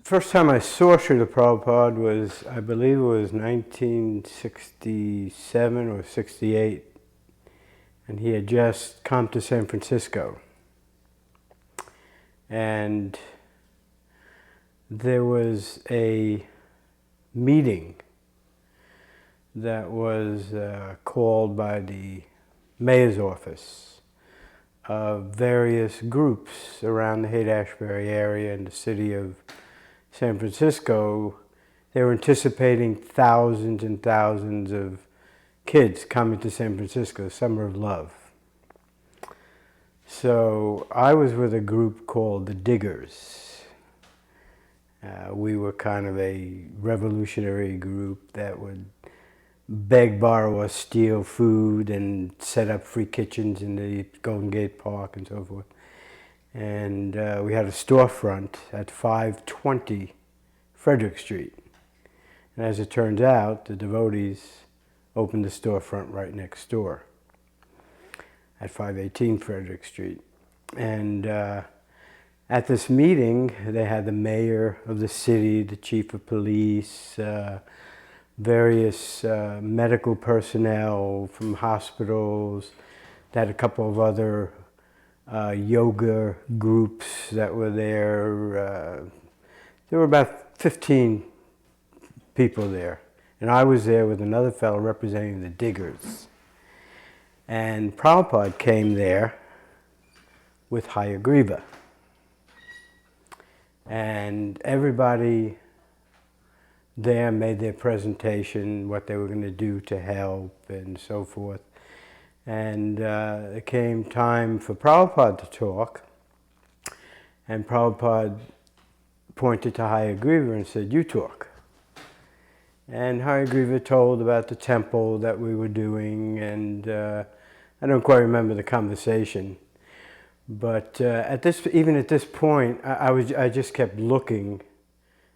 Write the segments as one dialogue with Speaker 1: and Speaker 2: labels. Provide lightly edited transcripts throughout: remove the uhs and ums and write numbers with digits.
Speaker 1: First time I saw Srila Prabhupada was, I believe it was 1967 or 68, and he had just come to San Francisco. And there was a meeting that was called by the mayor's office of various groups around the Haight-Ashbury area and the city of San Francisco. They were anticipating thousands and thousands of kids coming to San Francisco, Summer of Love. So I was with a group called the Diggers. We were kind of a revolutionary group that would beg, borrow, or steal food and set up free kitchens in the Golden Gate Park and so forth. And we had a storefront at 520 Frederick Street. And as it turns out, the devotees opened the storefront right next door at 518 Frederick Street. And at this meeting, they had the mayor of the city, the chief of police, various medical personnel from hospitals. They had a couple of other yoga groups that were there. There were about 15 people there. And I was there with another fellow representing the Diggers. And Prabhupada came there with Hayagriva. And everybody there made their presentation, what they were going to do to help and so forth. And it came time for Prabhupada to talk, and Prabhupada pointed to Hayagriva and said, "You talk." And Hayagriva told about the temple that we were doing, and I don't quite remember the conversation. But even at this point, I just kept looking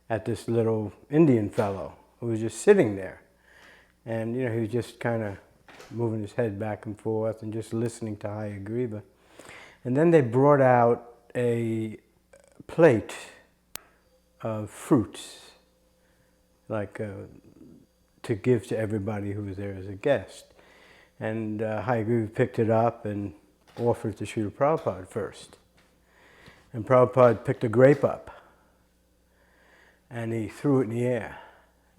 Speaker 1: at this little Indian fellow who was just sitting there. And he was just kind of moving his head back and forth and just listening to Hayagriva. And then they brought out a plate of fruits, like to give to everybody who was there as a guest. And Hayagriva picked it up and offered it to Srila Prabhupada first. And Prabhupada picked a grape up and he threw it in the air,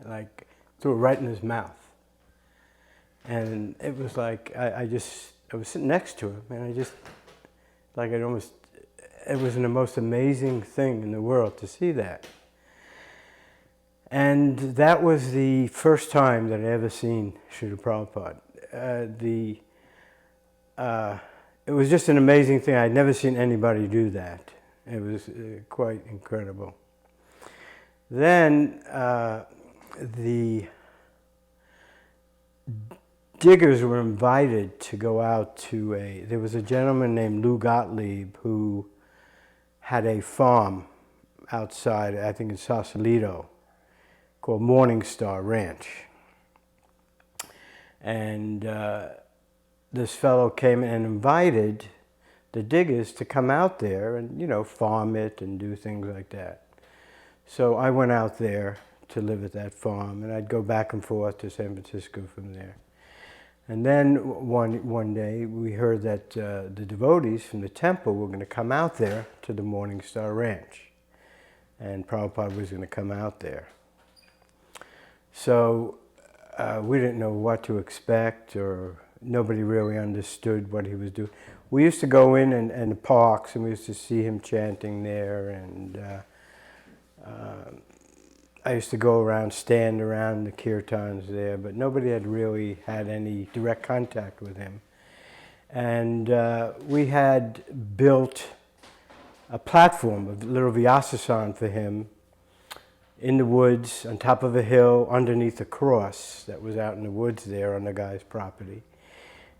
Speaker 1: like threw it right in his mouth. And it was like, I was sitting next to him, and it was the most amazing thing in the world to see that. And that was the first time that I ever seen Srila Prabhupada. It was just an amazing thing. I'd never seen anybody do that. It was quite incredible. Then the Diggers were invited to go out to there was a gentleman named Lou Gottlieb who had a farm outside, I think in Sausalito, called Morning Star Ranch. And this fellow came and invited the Diggers to come out there and, farm it and do things like that. So I went out there to live at that farm, and I'd go back and forth to San Francisco from there. And then one day we heard that the devotees from the temple were going to come out there to the Morning Star Ranch. And Prabhupada was going to come out there. So we didn't know what to expect, or nobody really understood what he was doing. We used to go in and the parks, and we used to see him chanting there, and I used to go around, stand around the kirtans there, but nobody had really had any direct contact with him. And we had built a platform, a little Vyasasan for him in the woods, on top of a hill, underneath a cross that was out in the woods there on the guy's property.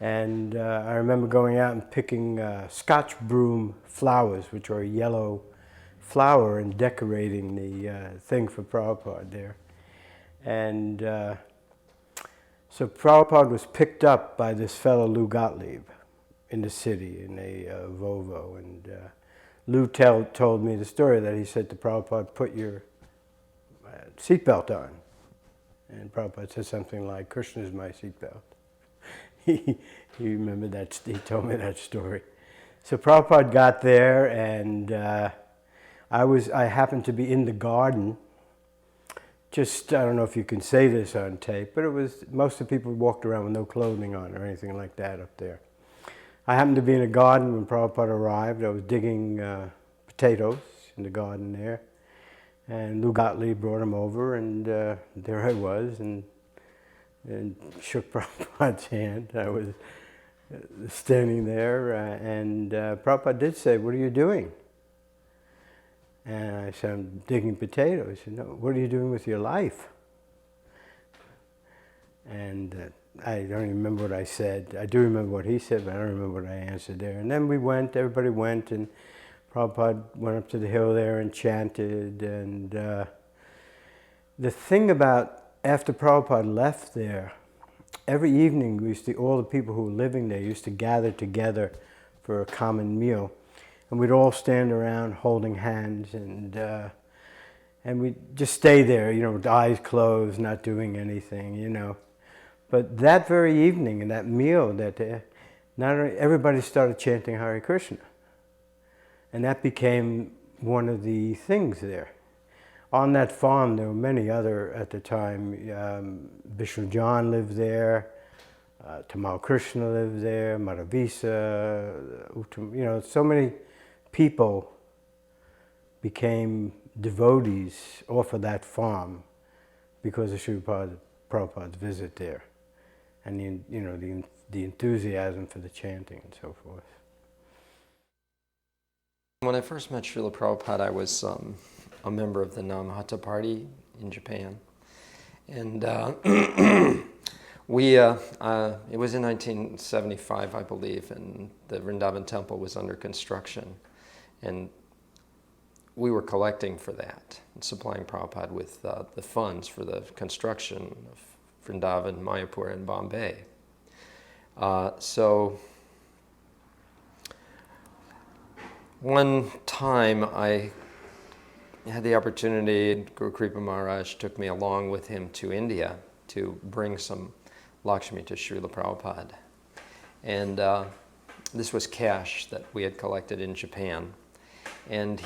Speaker 1: And I remember going out and picking Scotch broom flowers, which are a yellow flower, and decorating the thing for Prabhupada there. And so Prabhupada was picked up by this fellow Lou Gottlieb in the city in a Volvo. And Lou told me the story that he said to Prabhupada, "Put your seatbelt on." And Prabhupada said something like, "Krishna is my seatbelt." He remembered that, he told me that story. So Prabhupada got there, and I happened to be in the garden. Just, I don't know if you can say this on tape, but it was, most of the people walked around with no clothing on or anything like that up there. I happened to be in a garden when Prabhupada arrived. I was digging potatoes in the garden there. And Lou Gottlieb brought him over, and there I was, and shook Prabhupada's hand. I was standing there, and Prabhupada did say, "What are you doing?" And I said, "I'm digging potatoes." He said, "No, what are you doing with your life?" And I don't even remember what I said. I do remember what he said, but I don't remember what I answered there. And then we went, everybody went, and Prabhupada went up to the hill there and chanted. And the thing about, after Prabhupada left there, every evening all the people who were living there used to gather together for a common meal. And we'd all stand around holding hands, and we'd just stay there, you know, with eyes closed, not doing anything, you know. But that very evening, in that meal, everybody started chanting Hare Krishna. And that became one of the things there. On that farm, there were many other, at the time, Vishnu John lived there, Tamal Krishna lived there, Madhavisa, you know, so many people became devotees off of that farm because of Srila Prabhupada's visit there, and the enthusiasm for the chanting and so forth.
Speaker 2: When I first met Srila Prabhupada, I was a member of the Namhata party in Japan, and it was in 1975, I believe, and the Vrindavan temple was under construction, and we were collecting for that and supplying Prabhupada with the funds for the construction of Vrindavan, Mayapur, and Bombay. So one time I had the opportunity, Guru Kripa Maharaj took me along with him to India to bring some Lakshmi to Srila Prabhupada. And this was cash that we had collected in Japan. And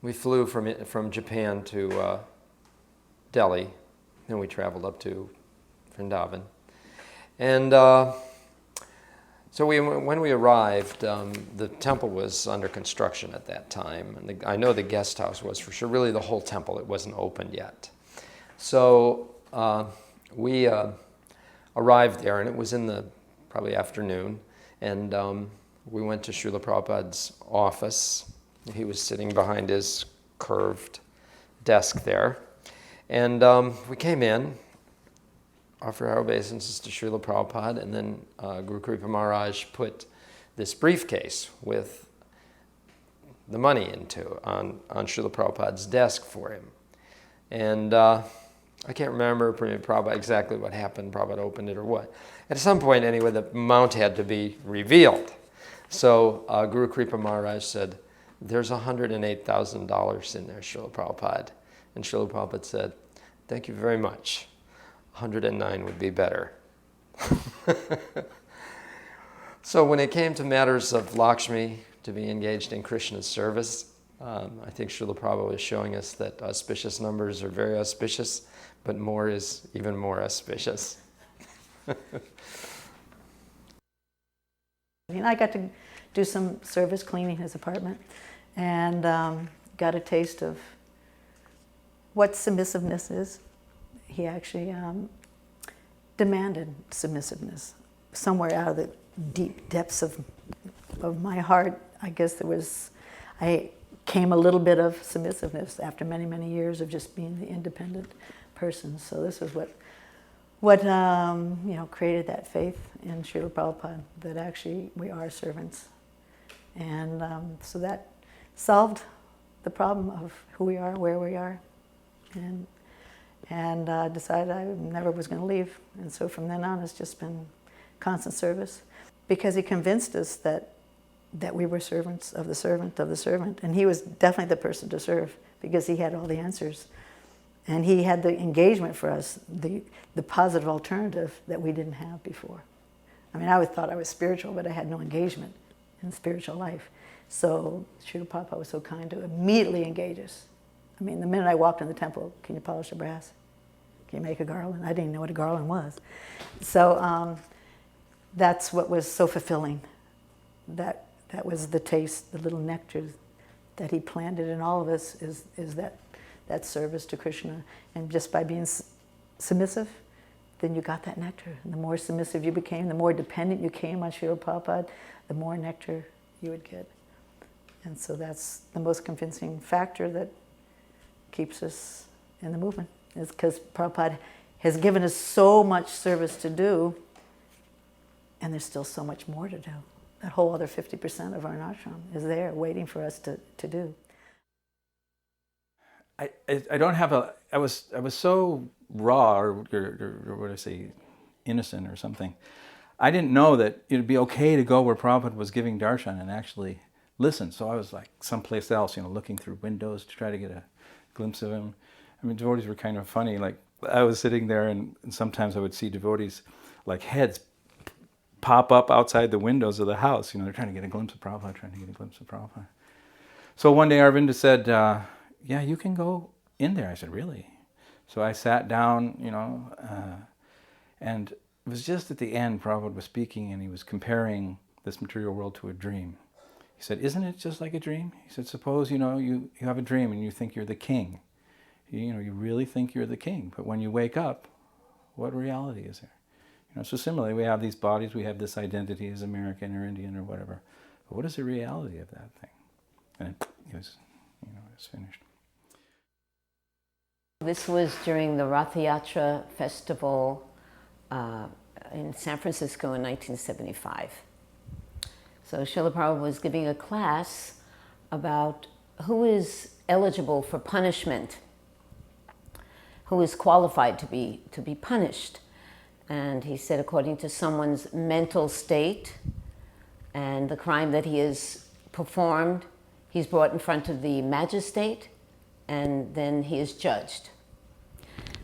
Speaker 2: we flew from Japan to Delhi, and we traveled up to Vrindavan. And so when we arrived, the temple was under construction at that time. And I know the guest house was for sure. Really, the whole temple, it wasn't opened yet. So we arrived there, and it was in the probably afternoon. And we went to Srila Prabhupada's office. He was sitting behind his curved desk there. And we came in, offered our obeisances to Srila Prabhupada, and then Guru Kripa Maharaj put this briefcase with the money on Srila Prabhupada's desk for him. And I can't remember Prabhupada exactly what happened. Prabhupada opened it or what. At some point, anyway, the amount had to be revealed. So Guru Kripa Maharaj said, "There's $108,000 in there, Srila Prabhupada." And Srila Prabhupada said, "Thank you very much. 109 would be better." So when it came to matters of Lakshmi to be engaged in Krishna's service, I think Srila Prabhupada was showing us that auspicious numbers are very auspicious, but more is even more auspicious.
Speaker 3: I got to do some service cleaning his apartment, and got a taste of what submissiveness is. He actually demanded submissiveness somewhere out of the deep depths of my heart. I guess I came a little bit of submissiveness after many, many years of just being the independent person. So this is what what created that faith in Srila Prabhupada, that actually we are servants. And so that solved the problem of who we are, where we are, and decided I never was going to leave. And so from then on, it's just been constant service, because he convinced us that we were servants of the servant of the servant. And he was definitely the person to serve, because he had all the answers. And he had the engagement for us, the positive alternative that we didn't have before. I mean, I always thought I was spiritual, but I had no engagement in spiritual life. So Srila Prabhupada was so kind to immediately engage us. I mean, the minute I walked in the temple, can you polish the brass? Can you make a garland? I didn't know what a garland was. So that's what was so fulfilling. That was the taste, the little nectar that he planted in all of us, is that service to Krishna. And just by being submissive, then you got that nectar. And the more submissive you became, the more dependent you came on Srila Prabhupada, the more nectar you would get. And so that's the most convincing factor that keeps us in the movement, is because Prabhupada has given us so much service to do, and there's still so much more to do. That whole other 50% of our ashram is there waiting for us to do.
Speaker 4: I don't have a, I was so raw, or what do I say, innocent or something. I didn't know that it would be okay to go where Prabhupada was giving darshan and actually listen. So I was like someplace else, looking through windows to try to get a glimpse of him. I mean, devotees were kind of funny. Like, I was sitting there, and sometimes I would see devotees, like heads pop up outside the windows of the house. They're trying to get a glimpse of Prabhupada, So one day Arvinda said, yeah, you can go in there. I said, really? So I sat down, and it was just at the end, Prabhupada was speaking, and he was comparing this material world to a dream. He said, isn't it just like a dream? He said, suppose, you have a dream and you think you're the king. You really think you're the king. But when you wake up, what reality is there? So similarly, we have these bodies, we have this identity as American or Indian or whatever. But what is the reality of that thing? And it was finished.
Speaker 5: This was during the Rath Yatra festival in San Francisco in 1975. So Srila Prabhupada was giving a class about who is eligible for punishment, who is qualified to be punished. And he said, according to someone's mental state and the crime that he has performed, he's brought in front of the magistrate, and then he is judged.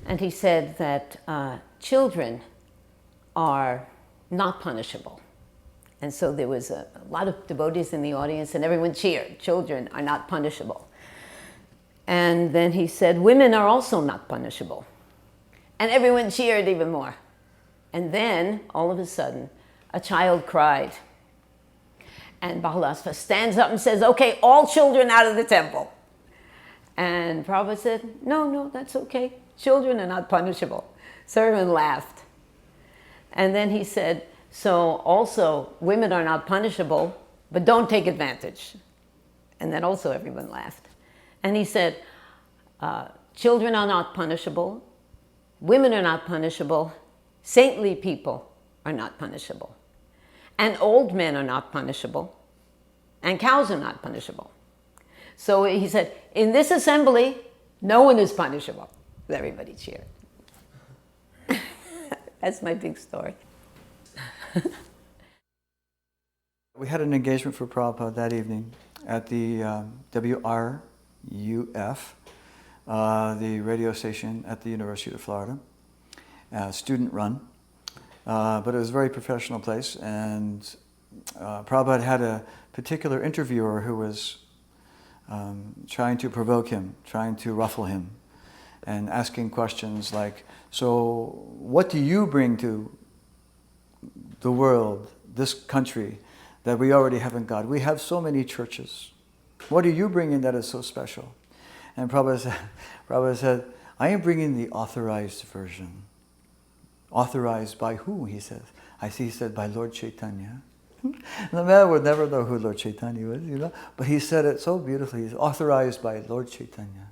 Speaker 5: And he said that children are not punishable. And so there was a lot of devotees in the audience, and everyone cheered. Children are not punishable. And then he said, women are also not punishable. And everyone cheered even more. And then, all of a sudden, a child cried. And Bahalasva stands up and says, okay, all children out of the temple. And Prabhupada said, no, that's okay. Children are not punishable. So everyone laughed. And then he said, so also women are not punishable, but don't take advantage. And then also everyone laughed. And he said, children are not punishable, women are not punishable, saintly people are not punishable, and old men are not punishable, and cows are not punishable. So he said, in this assembly, no one is punishable. Everybody cheered. That's my big story.
Speaker 6: We had an engagement for Prabhupada that evening at the WRUF, the radio station at the University of Florida, student run. But it was a very professional place, and Prabhupada had a particular interviewer who was trying to provoke him, trying to ruffle him, and asking questions like, so what do you bring to the world, this country, that we already have in God? We have so many churches. What are you bringing that is so special? And Prabhupada said, I am bringing the authorized version. Authorized by who, he says. He said, by Lord Chaitanya. The man would never know who Lord Chaitanya was, but he said it so beautifully. He's authorized by Lord Chaitanya.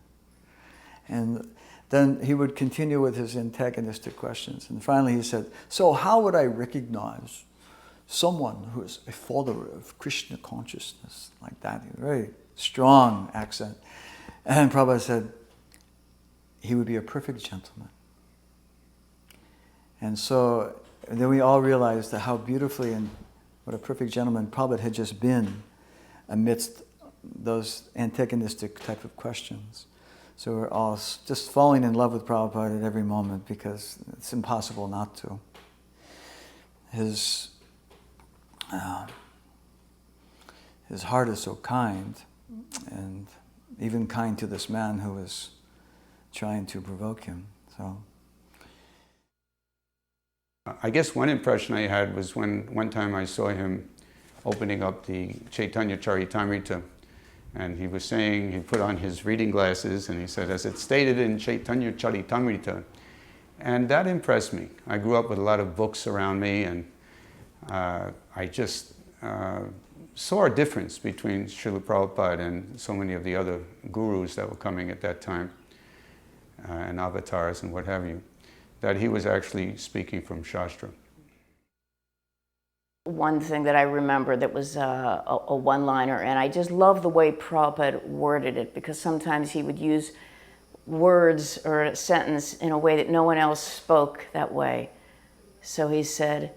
Speaker 6: And then he would continue with his antagonistic questions. And finally he said, so how would I recognize someone who is a follower of Krishna consciousness? Like that, a very strong accent. And Prabhupada said, he would be a perfect gentleman. And then we all realized that how beautifully and what a perfect gentleman Prabhupada had just been amidst those antagonistic type of questions. So we're all just falling in love with Prabhupada at every moment because it's impossible not to. His heart is so kind, and even kind to this man who was trying to provoke him. So
Speaker 7: I guess one impression I had was when one time I saw him opening up the Chaitanya Charitamrita, and he was saying, he put on his reading glasses and he said, as it's stated in Chaitanya Charitamrita. And that impressed me. I grew up with a lot of books around me, and I just saw a difference between Srila Prabhupada and so many of the other gurus that were coming at that time, and avatars and what have you, that he was actually speaking from Shastra.
Speaker 5: One thing that I remember that was a one-liner, and I just love the way Prabhupada worded it, because sometimes he would use words or a sentence in a way that no one else spoke that way. So he said,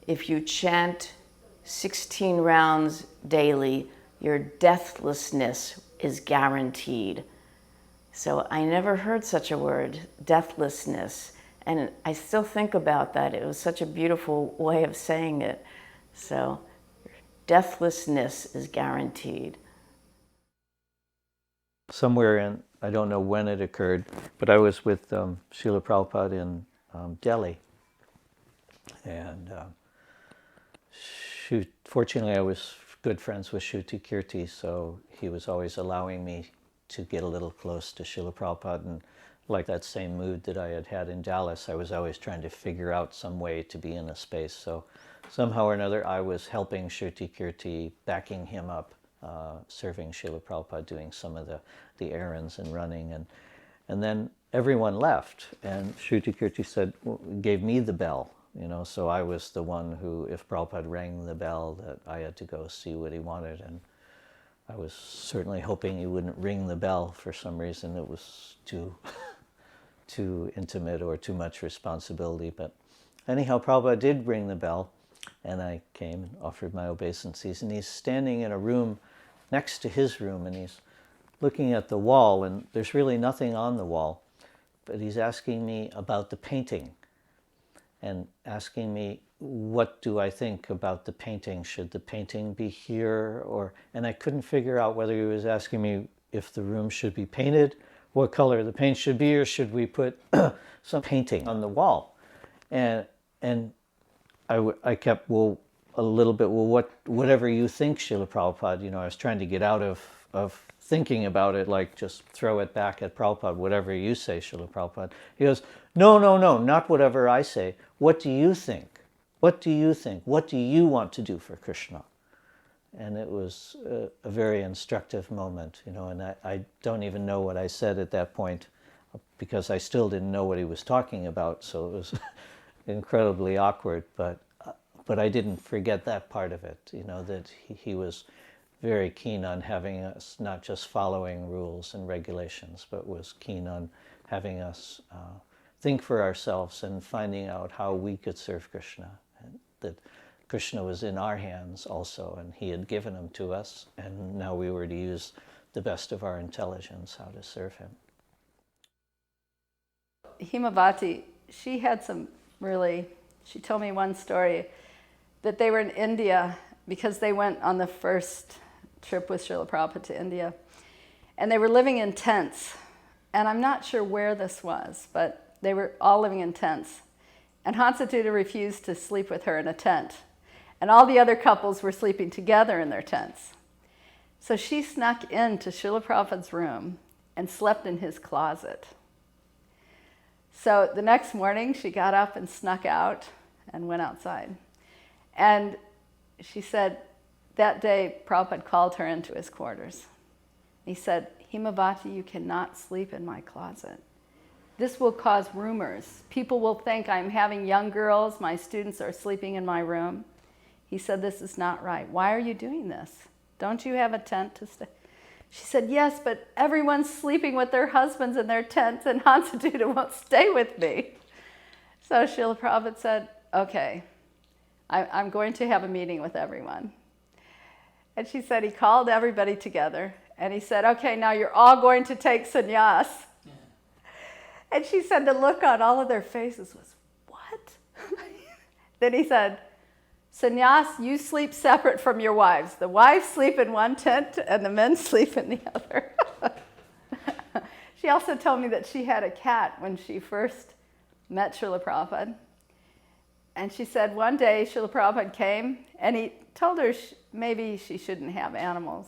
Speaker 5: if you chant 16 rounds daily, your deathlessness is guaranteed. So I never heard such a word, deathlessness. And I still think about that. It was such a beautiful way of saying it. So deathlessness is guaranteed.
Speaker 8: Somewhere in, I don't know when it occurred, but I was with Srila Prabhupada in Delhi. And fortunately I was good friends with Shruti Kirti, so he was always allowing me to get a little close to Srila Prabhupada. And like that same mood that I had had in Dallas, I was always trying to figure out some way to be in a space. So somehow or another, I was helping Shruti Kirti, backing him up, serving Srila Prabhupada, doing some of the errands and running. And then everyone left, and Shruti Kirti said, gave me the bell, you know, so I was the one who, if Prabhupada rang the bell, that I had to go see what he wanted. And I was certainly hoping he wouldn't ring the bell for some reason. It was too intimate or too much responsibility. But anyhow, Prabhupada did ring the bell, and I came and offered my obeisances. And he's standing in a room next to his room, and he's looking at the wall, and there's really nothing on the wall. But he's asking me about the painting, and asking me, what do I think about the painting? Should the painting be here? And I couldn't figure out whether he was asking me if the room should be painted, what color the paint should be, or should we put some painting on the wall? And I kept, whatever you think, Srila Prabhupada. You know, I was trying to get out of thinking about it, like just throw it back at Prabhupada, whatever you say, Srila Prabhupada. He goes, no, not whatever I say. What do you think? What do you think? What do you want to do for Krishna? And it was a very instructive moment, you know, and I don't even know what I said at that point, because I still didn't know what he was talking about, so it was incredibly awkward, but I didn't forget that part of it, you know, that he was very keen on having us not just following rules and regulations, but was keen on having us think for ourselves and finding out how we could serve Krishna. And that Krishna was in our hands also, and he had given him to us, and now we were to use the best of our intelligence how to serve him.
Speaker 9: Himavati, she told me one story that they were in India because they went on the first trip with Srila Prabhupada to India, and they were living in tents. And I'm not sure where this was, but they were all living in tents. And Hansatuda refused to sleep with her in a tent. And all the other couples were sleeping together in their tents. So she snuck into Srila Prabhupada's room and slept in his closet. So the next morning, she got up and snuck out and went outside. And she said that day, Prabhupada called her into his quarters. He said, Himavati, you cannot sleep in my closet. This will cause rumors. People will think I'm having young girls, my students are sleeping in my room. He said, this is not right. Why are you doing this? Don't you have a tent to stay? She said, yes, but everyone's sleeping with their husbands in their tents, and Hansaduta won't stay with me. So Srila Prabhupada said, okay, I'm going to have a meeting with everyone. And she said he called everybody together, and he said, okay, now you're all going to take sannyas. Yeah. And she said the look on all of their faces was, what? Then he said, sannyas, you sleep separate from your wives. The wives sleep in one tent, and the men sleep in the other. She also told me that she had a cat when she first met Srila Prabhupada. And she said one day Srila Prabhupada came, and he told her maybe she shouldn't have animals.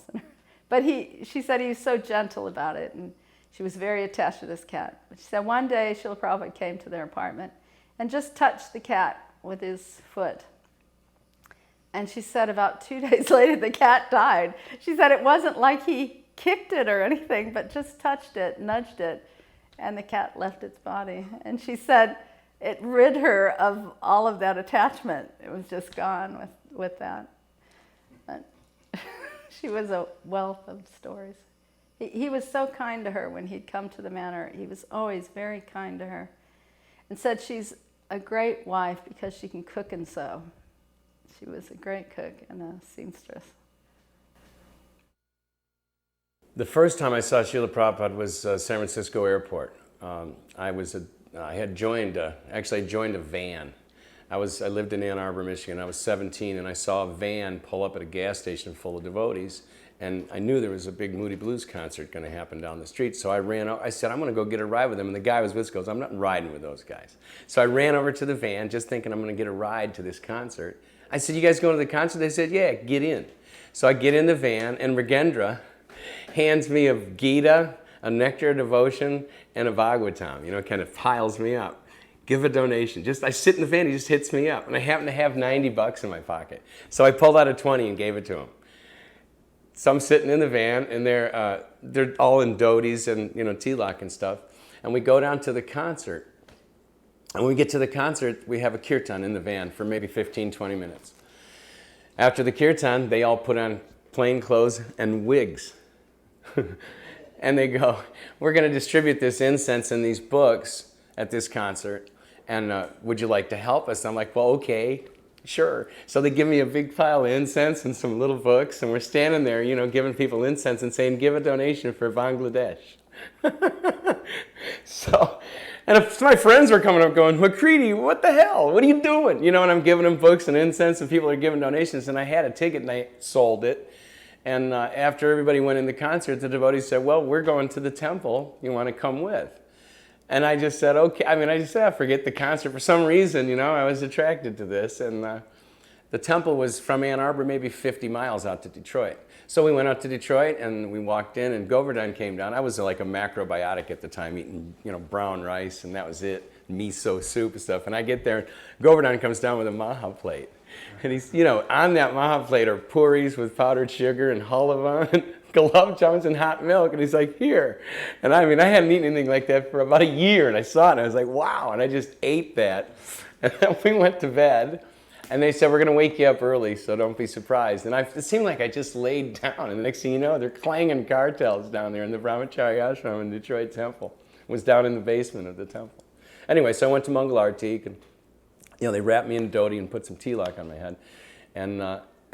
Speaker 9: But she said he was so gentle about it, and she was very attached to this cat. But she said one day Srila Prabhupada came to their apartment and just touched the cat with his foot. And she said about 2 days later the cat died. She said it wasn't like he kicked it or anything, but just touched it, nudged it, and the cat left its body. And she said it rid her of all of that attachment. It was just gone with that. But she was a wealth of stories. He was so kind to her when he'd come to the manor. He was always very kind to her, and said she's a great wife because she can cook and sew. She was a great cook and a seamstress.
Speaker 10: The first time I saw Srila Prabhupada was San Francisco Airport. I had joined a van. I lived in Ann Arbor, Michigan. I was 17, and I saw a van pull up at a gas station full of devotees, and I knew there was a big Moody Blues concert going to happen down the street. So I ran out. I said, I'm going to go get a ride with them. And the guy I was with goes, I'm not riding with those guys. So I ran over to the van, just thinking I'm going to get a ride to this concert. I said, you guys going to the concert? They said, yeah, get in. So I get in the van, and Mrigendra hands me a Gita, a Nectar of Devotion, and a Bhagavatam. Kind of piles me up. Give a donation. I sit in the van, he just hits me up. And I happen to have $90 in my pocket. So I pulled out a 20 and gave it to him. So I'm sitting in the van, and they're all in dhotis and tilak and stuff. And we go down to the concert. And when we get to the concert, we have a kirtan in the van for maybe 15, 20 minutes. After the kirtan, they all put on plain clothes and wigs. And they go, we're going to distribute this incense and these books at this concert. And would you like to help us? I'm like, well, okay, sure. So they give me a big pile of incense and some little books. And we're standing there, giving people incense and saying, give a donation for Bangladesh. And my friends were coming up going, Makriti, what the hell? What are you doing? And I'm giving them books and incense, and people are giving donations. And I had a ticket, and I sold it. And after everybody went in the concert, the devotees said, well, we're going to the temple. You want to come with? And I just said, okay. I just said, forget the concert. For some reason, I was attracted to this. And the temple was from Ann Arbor, maybe 50 miles out to Detroit. So we went out to Detroit, and we walked in, and Govardhan came down. I was like a macrobiotic at the time, eating brown rice, and that was it, miso soup and stuff. And I get there, and Govardhan comes down with a maha plate. And he's, on that maha plate are puris with powdered sugar and halva and gulab jamuns and hot milk. And he's like, here. And I hadn't eaten anything like that for about a year. And I saw it, and I was like, wow. And I just ate that. And then we went to bed. And they said, we're going to wake you up early, so don't be surprised. And it seemed like I just laid down. And the next thing you know, they're clanging cartels down there in the Brahmachari ashram in Detroit Temple. It was down in the basement of the temple. Anyway, so I went to Mangalartik, and they wrapped me in a dhoti and put some tilak on my head. And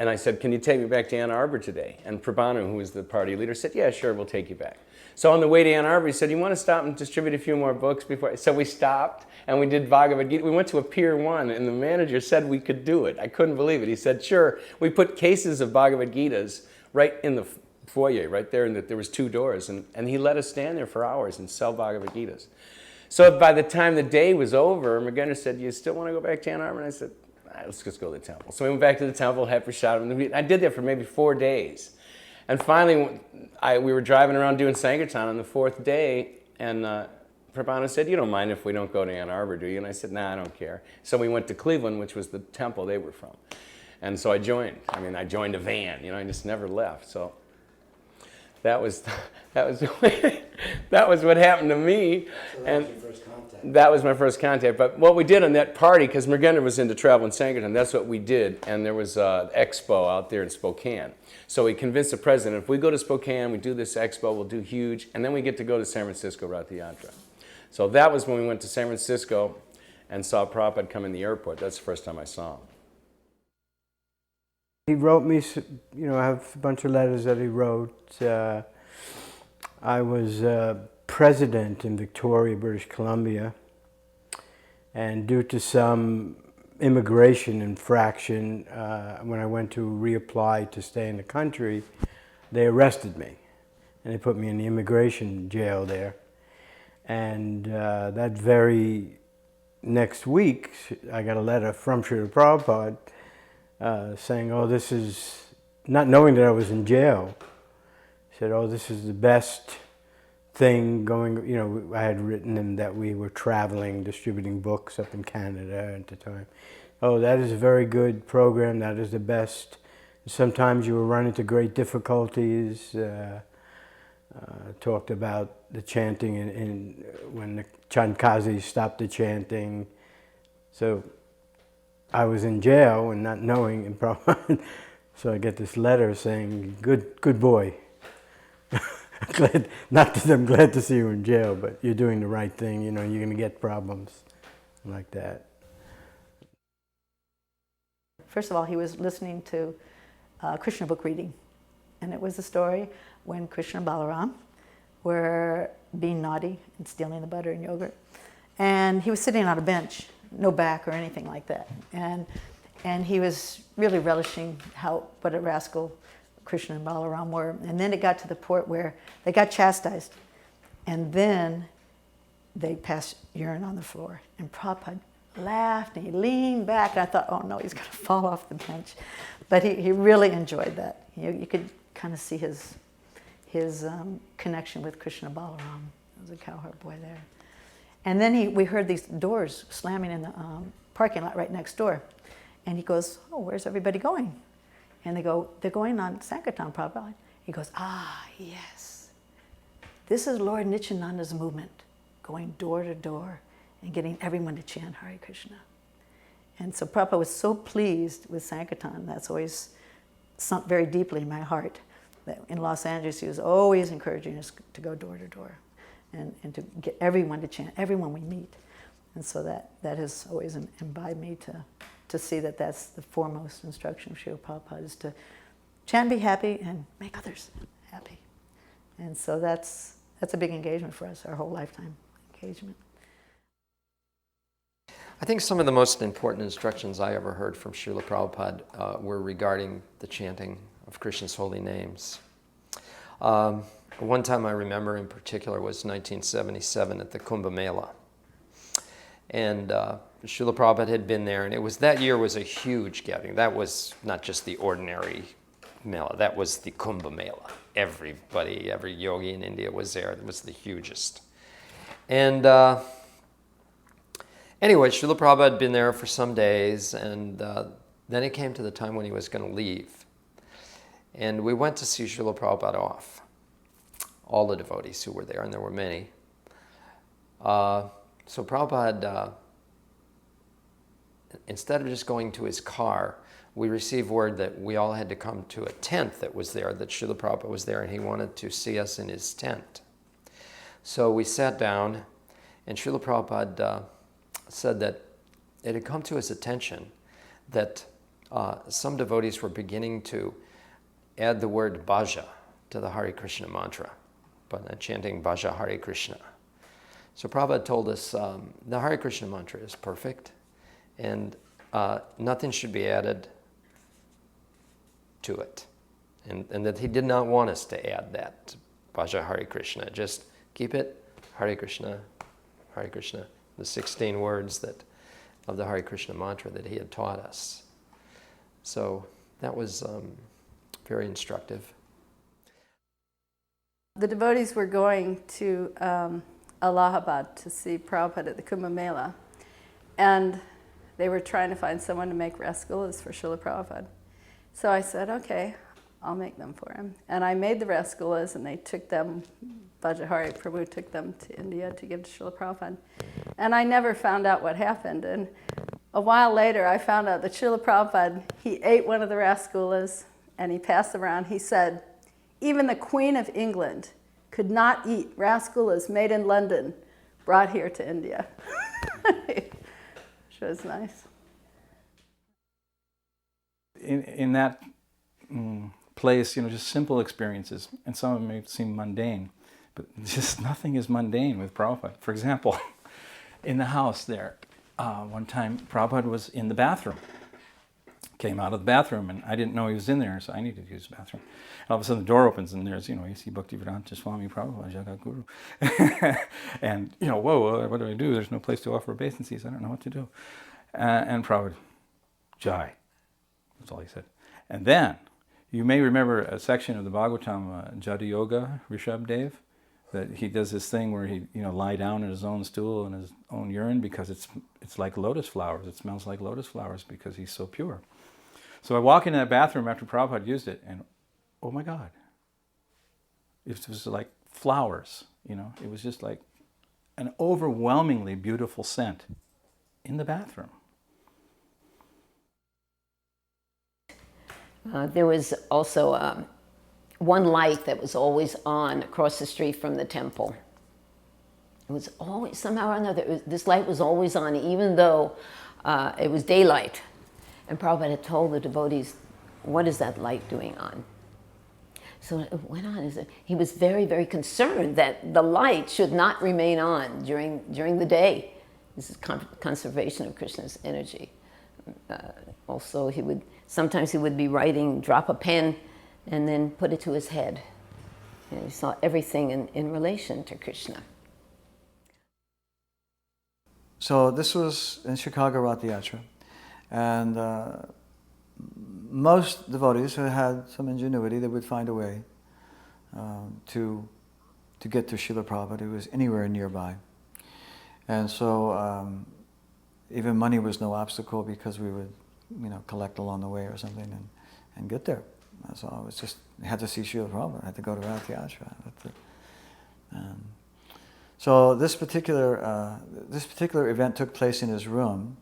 Speaker 10: I said, can you take me back to Ann Arbor today? And Prabhanu, who was the party leader, said, yeah, sure, we'll take you back. So on the way to Ann Arbor, he said, you want to stop and distribute a few more books before? So we stopped, and we did Bhagavad Gita. We went to a Pier 1, and the manager said we could do it. I couldn't believe it. He said, sure. We put cases of Bhagavad Gitas right in the foyer, right there, and there was 2 doors. And he let us stand there for hours and sell Bhagavad Gitas. So by the time the day was over, Mrigendra said, you still want to go back to Ann Arbor? And I said, let's just go to the temple. So we went back to the temple, had prasadam. I did that for maybe 4 days. And finally, we were driving around doing Sankirtan on the 4th day, and Prabhanu said, you don't mind if we don't go to Ann Arbor, do you? And I said, nah, I don't care. So we went to Cleveland, which was the temple they were from. And so I joined. I joined a van. I just never left. So that was that was that was what happened to me.
Speaker 1: So that
Speaker 10: and
Speaker 1: was your first contact.
Speaker 10: that was my first contact. But what we did on that party, because Mergenda was into travel in Sankirtan, that's what we did. And there was an expo out there in Spokane. So we convinced the president, if we go to Spokane, we do this expo, we'll do huge, and then we get to go to San Francisco Rath Yatra. So that was when we went to San Francisco and saw Prabhupada come in the airport. That's the first time I saw him.
Speaker 1: He wrote me, you know, I have a bunch of letters that he wrote. I was president in Victoria, British Columbia, and due to some immigration infraction, when I went to reapply to stay in the country, they arrested me, and they put me in the immigration jail there. And that very next week, I got a letter from Srila Prabhupada saying, oh, this is, not knowing that I was in jail, said, oh, this is the best thing going, you know, I had written him that we were traveling, distributing books up in Canada at the time. Oh, that is a very good program, that is the best. Sometimes you will run into great difficulties. Talked about the chanting and when the Chankazis stopped the chanting. So I was in jail and not knowing, and so I get this letter saying, good boy. Glad, not that I'm glad to see you in jail, but you're doing the right thing, you know, you're going to get problems like that.
Speaker 3: First of all, he was listening to Krishna book reading, and it was a story when Krishna and Balaram were being naughty and stealing the butter and yogurt, and he was sitting on a bench, no back or anything like that, and he was really relishing what a rascal Krishna and Balaram were. And then it got to the point where they got chastised, and then they passed urine on the floor, and Prabhupada laughed and he leaned back, and I thought, oh no, he's going to fall off the bench. But he really enjoyed that. You could kind of see his connection with Krishna Balaram. There was a cowherd boy there. And then we heard these doors slamming in the parking lot right next door. And he goes, oh, where's everybody going? And they go, they're going on Sankirtan, Prabhupada. He goes, ah, yes. This is Lord Nityananda's movement, going door to door and getting everyone to chant Hare Krishna. And so Prabhupada was so pleased with Sankirtan. That's always sunk very deeply in my heart. That in Los Angeles, he was always encouraging us to go door to door and to get everyone to chant, everyone we meet. And so that has always imbibed me to see that that's the foremost instruction of Srila Prabhupada, is to chant, be happy, and make others happy. And so that's a big engagement for us, our whole lifetime engagement.
Speaker 2: I think some of the most important instructions I ever heard from Srila Prabhupada were regarding the chanting of Krishna's holy names. One time I remember in particular was 1977 at the Kumbh Mela. And Srila Prabhupada had been there, and that year was a huge gathering. That was not just the ordinary Mela, that was the Kumbh Mela. Everybody, every yogi in India was there. It was the hugest. And anyway, Srila Prabhupada had been there for some days, and then it came to the time when he was going to leave. And we went to see Srila Prabhupada off, all the devotees who were there, and there were many. So Prabhupada, instead of just going to his car, we received word that we all had to come to a tent that was there, that Srila Prabhupada was there, and he wanted to see us in his tent. So we sat down, and Srila Prabhupada said that it had come to his attention that some devotees were beginning to add the word bhaja to the Hare Krishna mantra, but chanting bhaja Hare Krishna. So Prabhupada told us the Hare Krishna mantra is perfect, and nothing should be added to it. And that he did not want us to add that, bhaja Hare Krishna. Just keep it Hare Krishna, the 16 words of the Hare Krishna mantra that he had taught us. So that was very instructive.
Speaker 9: The devotees were going to Allahabad to see Prabhupada at the Kumbh Mela, and they were trying to find someone to make rasgullas for Srila Prabhupada. So I said, okay, I'll make them for him. And I made the rasgullas, and they took them, Vajrahari Prabhu took them to India to give to Srila Prabhupada. And I never found out what happened. And a while later, I found out that Srila Prabhupada, he ate one of the rasgullas, and he passed them around. He said, even the Queen of England could not eat rasgullas made in London, brought here to India. Which was nice.
Speaker 4: In that place, just simple experiences, and some of them may seem mundane, but just nothing is mundane with Prabhupada. For example, in the house there, one time Prabhupada was in the bathroom, came out of the bathroom, and I didn't know he was in there, so I needed to use the bathroom. And all of a sudden the door opens, and there's, A.C. Bhaktivedanta Swami Prabhupada, Jagat Guru. And, whoa, what do I do? There's no place to offer obeisances. I don't know what to do. And Prabhupada, Jai. That's all he said. And then, you may remember a section of the Bhagavatam, Jada Yoga, Rishabdev, that he does this thing where he, lie down in his own stool and his own urine because it's like lotus flowers. It smells like lotus flowers because he's so pure. So I walk into that bathroom after Prabhupada used it, and oh my God, it was like flowers, It was just like an overwhelmingly beautiful scent in the bathroom.
Speaker 5: There was also one light that was always on across the street from the temple. It was always, somehow or another, this light was always on, even though it was daylight. And Prabhupada had told the devotees, what is that light doing on? So it went on. He was very, very concerned that the light should not remain on during the day. This is conservation of Krishna's energy. Also, sometimes he would be writing, drop a pen, and then put it to his head. And he saw everything in relation to Krishna.
Speaker 6: So this was in Chicago Rath Yatra. And most devotees who had some ingenuity, they would find a way to get to Srila Prabhupada, who was anywhere nearby. And so even money was no obstacle because we would, collect along the way or something and get there. So I was just, I had to see Srila Prabhupada, I had to go to Rath Yatra. So this particular event took place in his room.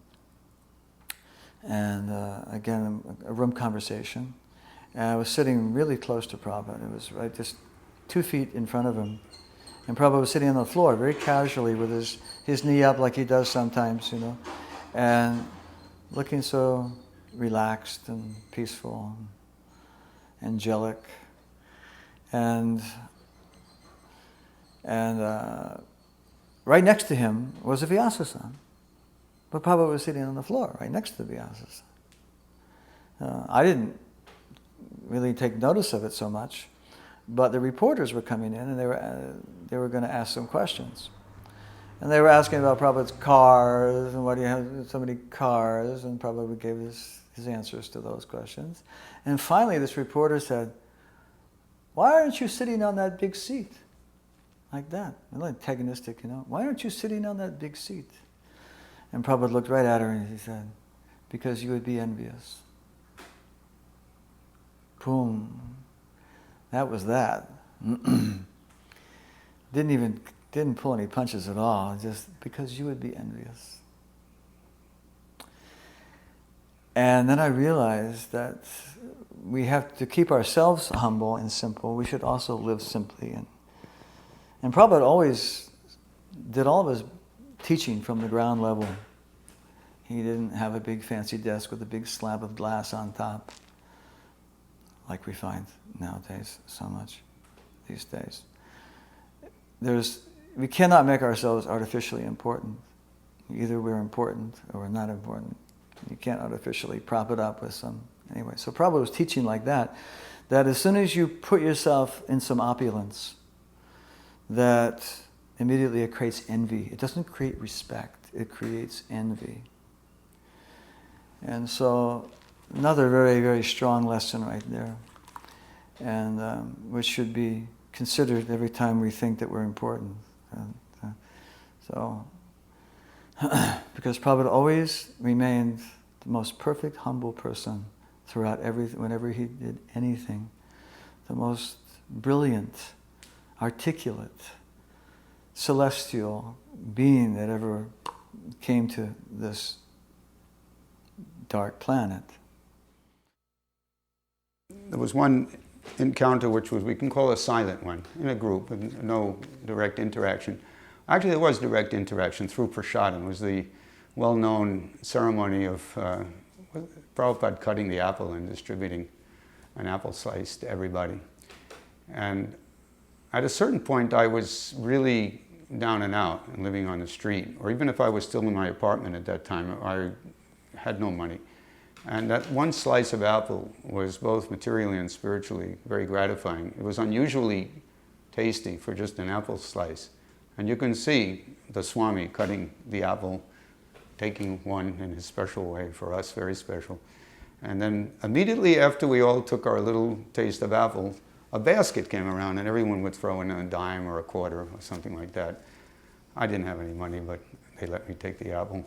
Speaker 6: And again, a room conversation. And I was sitting really close to Prabhupada. It was right just 2 feet in front of him. And Prabhupada was sitting on the floor very casually with his knee up like he does sometimes, and looking so relaxed and peaceful and angelic. And right next to him was a Vyasa-san. But Prabhupada was sitting on the floor, right next to the Vyasas. I didn't really take notice of it so much, but the reporters were coming in and they were going to ask some questions. And they were asking about Prabhupada's cars and why do you have so many cars, and Prabhupada gave his answers to those questions. And finally this reporter said, why aren't you sitting on that big seat? Like that, a little antagonistic, Why aren't you sitting on that big seat? And Prabhupada looked right at her and he said, because you would be envious. Boom. That was that. Didn't pull any punches at all, just because you would be envious. And then I realized that we have to keep ourselves humble and simple. We should also live simply. And Prabhupada always did all of his teaching from the ground level. He didn't have a big fancy desk with a big slab of glass on top, like we find nowadays so much these days. We cannot make ourselves artificially important. Either we're important or we're not important. You can't artificially prop it up with some... Anyway, so Prabhupada was teaching like that as soon as you put yourself in some opulence, that immediately it creates envy. It doesn't create respect, it creates envy. And so, another very, very strong lesson right there, and which should be considered every time we think that we're important. Because Prabhupada always remained the most perfect, humble person throughout everything. Whenever he did anything, the most brilliant, articulate, celestial being that ever came to this dark planet.
Speaker 7: There was one encounter which was, we can call a silent one, in a group, with no direct interaction. Actually, there was direct interaction through prasadam. It was the well-known ceremony of Prabhupada cutting the apple and distributing an apple slice to everybody. And at a certain point, I was really down and out and living on the street. Or even if I was still in my apartment at that time, I had no money. And that one slice of apple was both materially and spiritually very gratifying. It was unusually tasty for just an apple slice. And you can see the Swami cutting the apple, taking one in his special way, for us very special. And then immediately after we all took our little taste of apple, a basket came around and everyone would throw in a dime or a quarter or something like that. I didn't have any money, but they let me take the apple.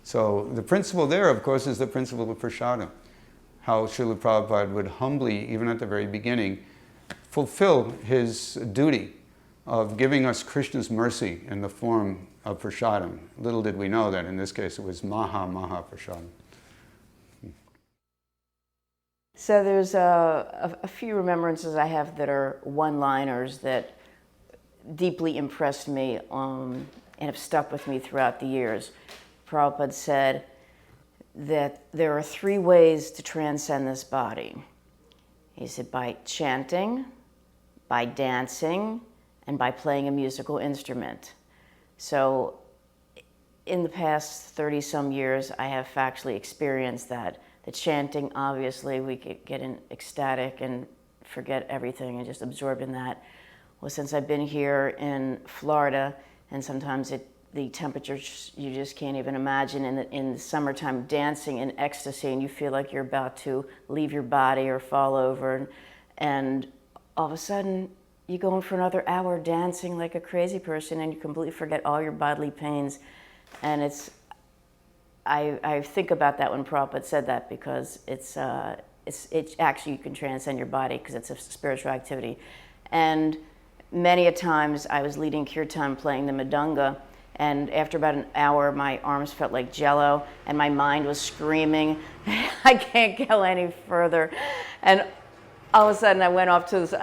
Speaker 7: So the principle there, of course, is the principle of prasadam. How Srila Prabhupada would humbly, even at the very beginning, fulfill his duty of giving us Krishna's mercy in the form of prasadam. Little did we know that in this case it was Maha prasadam.
Speaker 5: So there's a few remembrances I have that are one-liners that deeply impressed me and have stuck with me throughout the years. Prabhupada said that there are 3 ways to transcend this body. He said by chanting, by dancing, and by playing a musical instrument. So in the past 30-some years, I have factually experienced that. The chanting, obviously, we could get ecstatic and forget everything and just absorbed in that. Well, since I've been here in Florida, and sometimes the temperatures you just can't even imagine, in the summertime, dancing in ecstasy, and you feel like you're about to leave your body or fall over, and all of a sudden, you go in for another hour dancing like a crazy person, and you completely forget all your bodily pains. And I think about that when Prabhupada said that, because it's actually, you can transcend your body because it's a spiritual activity. And many a times I was leading kirtan playing the mridanga, and after about an hour my arms felt like jello and my mind was screaming, I can't go any further. And all of a sudden I went off to this,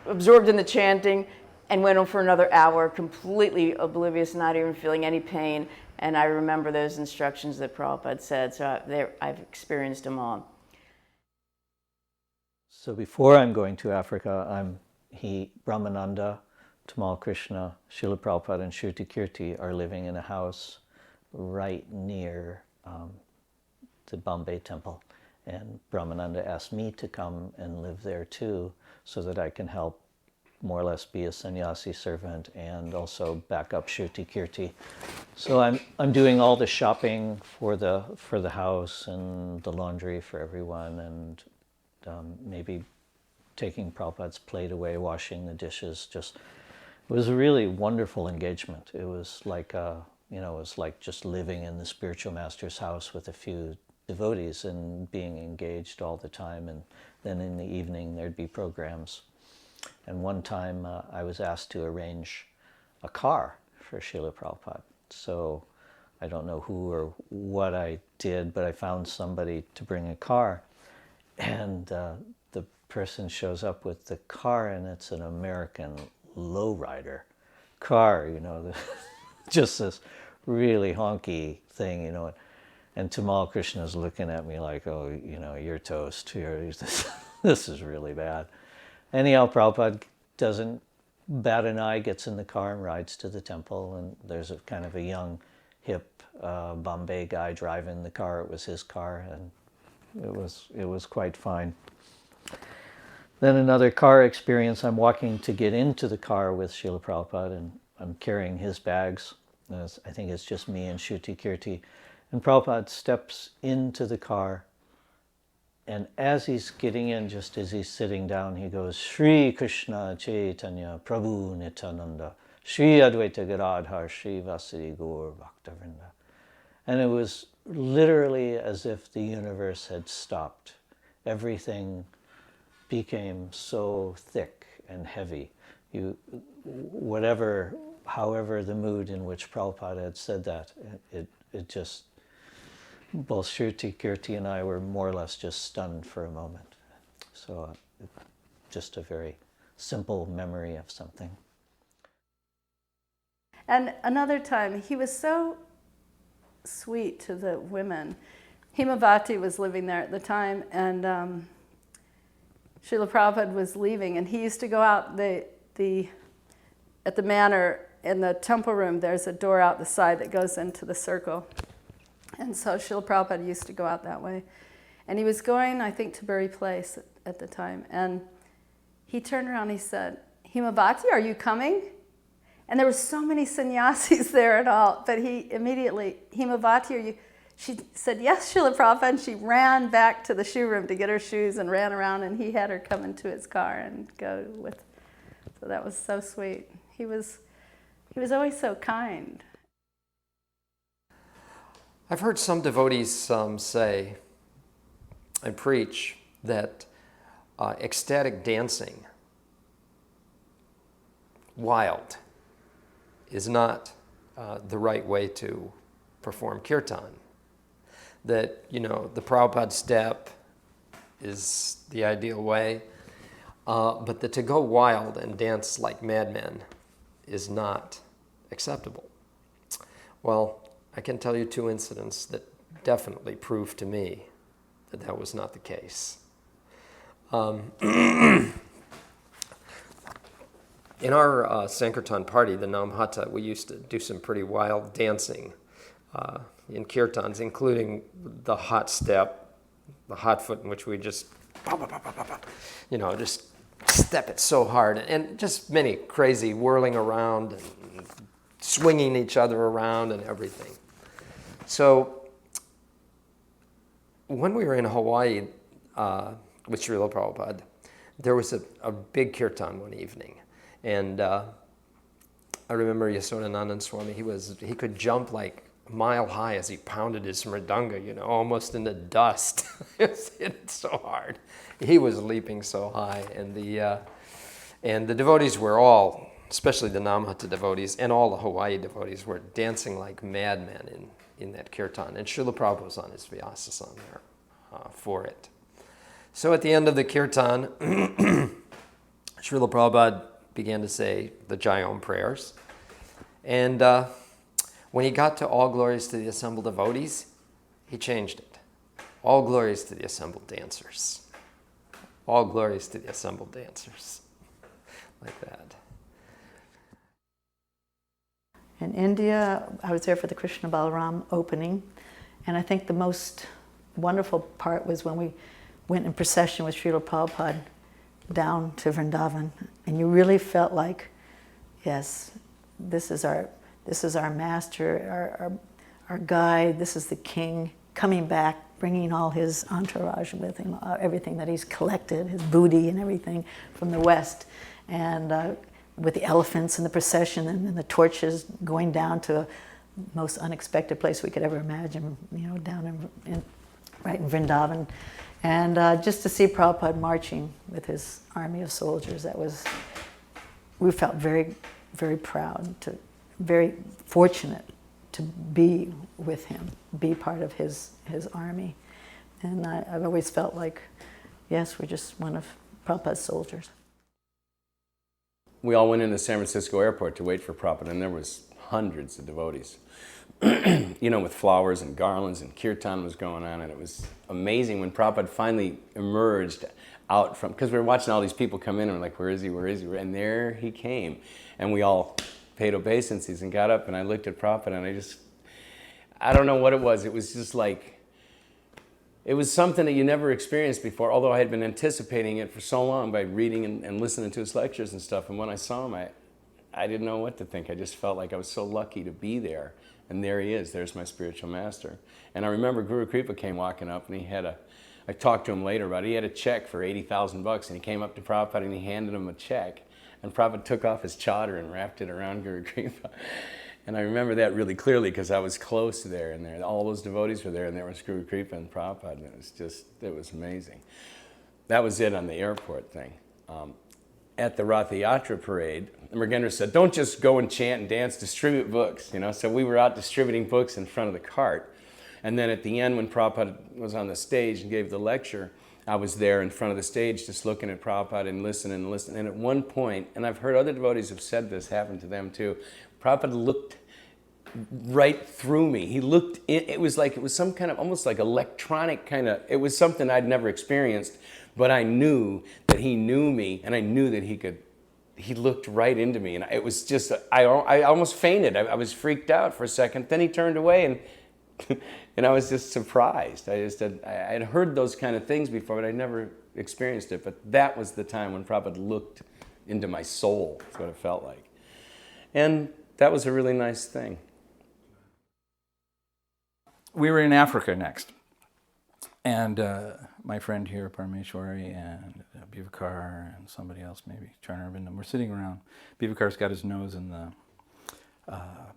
Speaker 5: absorbed in the chanting, and went on for another hour completely oblivious, not even feeling any pain. And I remember those instructions that Prabhupada said, so I've experienced them all.
Speaker 8: So before I'm going to Africa, Brahmananda, Tamal Krishna, Srila Prabhupada, and Shruti Kirti are living in a house right near the Bombay temple. And Brahmananda asked me to come and live there too, so that I can help more or less be a sannyasi servant and also back up Shruti Kirti. So I'm doing all the shopping for the house and the laundry for everyone, and maybe taking Prabhupada's plate away, washing the dishes. It was a really wonderful engagement. It was like it was like just living in the spiritual master's house with a few devotees and being engaged all the time. And then in the evening there'd be programs. And one time I was asked to arrange a car for Srila Prabhupada. So I don't know who or what I did, but I found somebody to bring a car. And the person shows up with the car, and it's an American lowrider car, just this really honky thing, And Tamal Krishna's looking at me like, oh, you're toast here. This is really bad. Anyhow, Prabhupada doesn't bat an eye, gets in the car and rides to the temple, and there's a kind of a young, hip Bombay guy driving the car. It was his car, and it was quite fine. Then another car experience, I'm walking to get into the car with Srila Prabhupada, and I'm carrying his bags. I think it's just me and Shruti Kirti. And Prabhupada steps into the car, and as he's getting in, just as he's sitting down, he goes, Shri Krishna Chaitanya Prabhu Nityananda, Shri Advaita Gadadhar, Shri Vasudeva Gaur Bhaktavrinda. And it was literally as if the universe had stopped. Everything became so thick and heavy. However the mood in which Prabhupada had said that, it just, both Shruti, Kirti, and I were more or less just stunned for a moment. So just a very simple memory of something.
Speaker 9: And another time, he was so sweet to the women. Himavati was living there at the time, and Srila Prabhupada was leaving, and he used to go out at the manor in the temple room. There's a door out the side that goes into the circle. And so Srila Prabhupada used to go out that way. And he was going, I think, to Bury Place at the time. And he turned around and he said, Himavati, are you coming? And there were so many sannyasis there and all, but he immediately, Himavati, are you? She said, yes, Srila Prabhupada, and she ran back to the shoe room to get her shoes and ran around, and he had her come into his car and go with. So that was so sweet. He was always so kind.
Speaker 2: I've heard some devotees say and preach that ecstatic dancing, wild, is not the right way to perform kirtan. That, the Prabhupada step is the ideal way, but that to go wild and dance like madmen is not acceptable. Well, I can tell you 2 incidents that definitely prove to me that that was not the case. In our Sankirtan party, the Namhata, we used to do some pretty wild dancing in kirtans, including the hot step, the hot foot, in which we just, just step it so hard, and just many crazy whirling around and swinging each other around and everything. So when we were in Hawaii with Srila Prabhupada, there was a big kirtan one evening. And I remember Yasodanandan Swami, he could jump like a mile high as he pounded his mridanga, almost in the dust. It hit so hard. He was leaping so high. And the devotees were all, especially the Namhata devotees and all the Hawaii devotees, were dancing like madmen in that kirtan. And Srila Prabhupada was on his Vyasasana there for it. So at the end of the kirtan, Srila Prabhupada began to say the Jayom prayers. And when he got to all glories to the assembled devotees, he changed it. All glories to the assembled dancers. All glories to the assembled dancers. Like that.
Speaker 3: In India, I was there for the Krishna Balaram opening, and I think the most wonderful part was when we went in procession with Srila Prabhupada down to Vrindavan, and you really felt like, yes, this is our master, our guide, this is the king coming back, bringing all his entourage with him, everything that he's collected, his booty and everything from the West, and with the elephants and the procession and the torches going down to the most unexpected place we could ever imagine, down right in Vrindavan. And just to see Prabhupada marching with his army of soldiers, we felt very, very proud, very fortunate to be with him, be part of his army. And I've always felt like, yes, we're just one of Prabhupada's soldiers.
Speaker 10: We all went into San Francisco airport to wait for Prabhupada, and there was hundreds of devotees, with flowers and garlands, and kirtan was going on, and it was amazing when Prabhupada finally emerged out from, because we were watching all these people come in, and we're like, where is he, where is he? And there he came, and we all paid obeisances and got up, and I looked at Prabhupada, and I don't know what it was. It was just like, it was something that you never experienced before, although I had been anticipating it for so long by reading and listening to his lectures and stuff. And when I saw him, I didn't know what to think. I just felt like I was so lucky to be there. And there he is. There's my spiritual master. And I remember Guru Kripa came walking up, and I talked to him later about it. He had a check for $80,000, and he came up to Prabhupada and he handed him a check. And Prabhupada took off his chadar and wrapped it around Guru Kripa. And I remember that really clearly because I was close there, and all those devotees were there, and there was Guru Kripa and Prabhupada, and it was amazing. that was it on the airport thing. At the Rath Yatra parade, Mrigendra said, don't just go and chant and dance, distribute books, you know. So we were out distributing books in front of the cart. And then at the end, when Prabhupada was on the stage and gave the lecture, I was there in front of the stage just looking at Prabhupada and listening and listening. And at one point, and I've heard other devotees have said this happened to them too, Prabhupada looked right through me. He looked in, it was some kind of, almost like electronic kind of, it was something I'd never experienced, but I knew that he knew me, and I knew that he looked right into me. And it was just, I almost fainted. I was freaked out for a second. Then he turned away, and and I was just surprised. I had heard those kind of things before, but I never experienced it. But that was the time when Prabhupada looked into my soul. That's what it felt like. And that was a really nice thing.
Speaker 4: We were in Africa next. And my friend here, Parameshwari, and Bivakar, and somebody else, maybe, Charnarvin, and we're sitting around. Bivakar's got his nose in the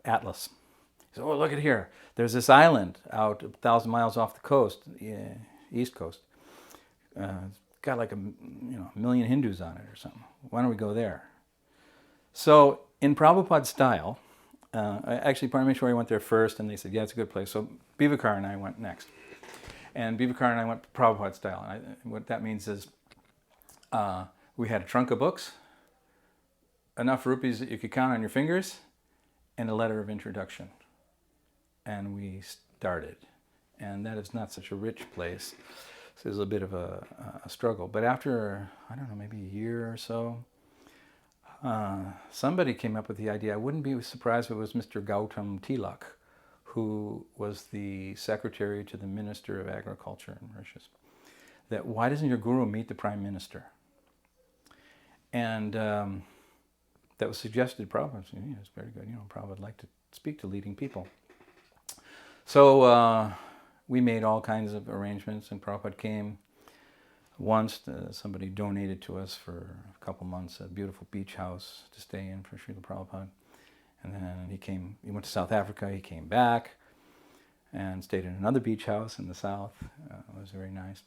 Speaker 4: atlas. He said, oh, look at here. There's this island out 1,000 miles off the coast, east coast. Got like a million Hindus on it or something. Why don't we go there? So in Prabhupada style, actually Parameshwari went there first, and they said, yeah, it's a good place. So Bivakar and I went next. And Bivakar and I went Prabhupada style. And what that means is we had a trunk of books, enough rupees that you could count on your fingers, and a letter of introduction. And we started. And that is not such a rich place. So it was a bit of a struggle. But after, I don't know, maybe a year or so, somebody came up with the idea. I wouldn't be surprised if it was Mr. Gautam Tilak, who was the secretary to the Minister of Agriculture in Mauritius, that why doesn't your guru meet the Prime Minister? And that was suggested. Prabhupada said, yeah, it's very good. Prabhupada would like to speak to leading people. So we made all kinds of arrangements, and Prabhupada came once. Somebody donated to us for a couple months a beautiful beach house to stay in for Srila Prabhupada. And then he went to South Africa, he came back and stayed in another beach house in the south. It was very nice.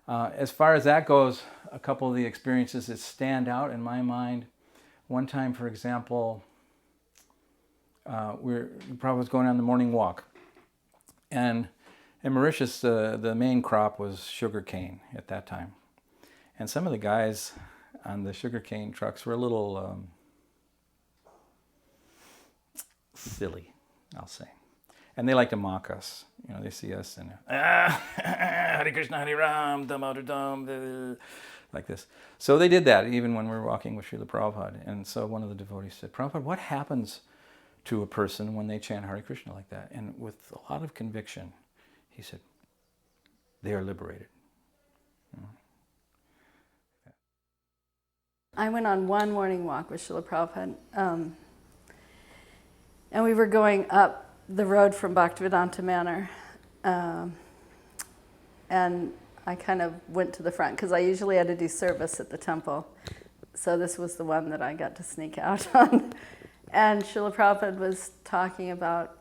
Speaker 4: As far as that goes, a couple of the experiences that stand out in my mind. One time, for example, Prabhupada was going on the morning walk. And in Mauritius, the main crop was sugar cane at that time. And some of the guys on the sugar cane trucks were a little silly, I'll say. And they like to mock us. They see us and Hare Krishna, Hare Ram, Dam, like this. So they did that even when we were walking with Srila Prabhupada. And so one of the devotees said, Prabhupada, what happens to a person when they chant Hare Krishna like that? And with a lot of conviction, he said, they are liberated.
Speaker 9: I went on one morning walk with Srila Prabhupada. And we were going up the road from Bhaktivedanta Manor. And I kind of went to the front because I usually had to do service at the temple. So this was the one that I got to sneak out on. And Srila Prabhupada was talking about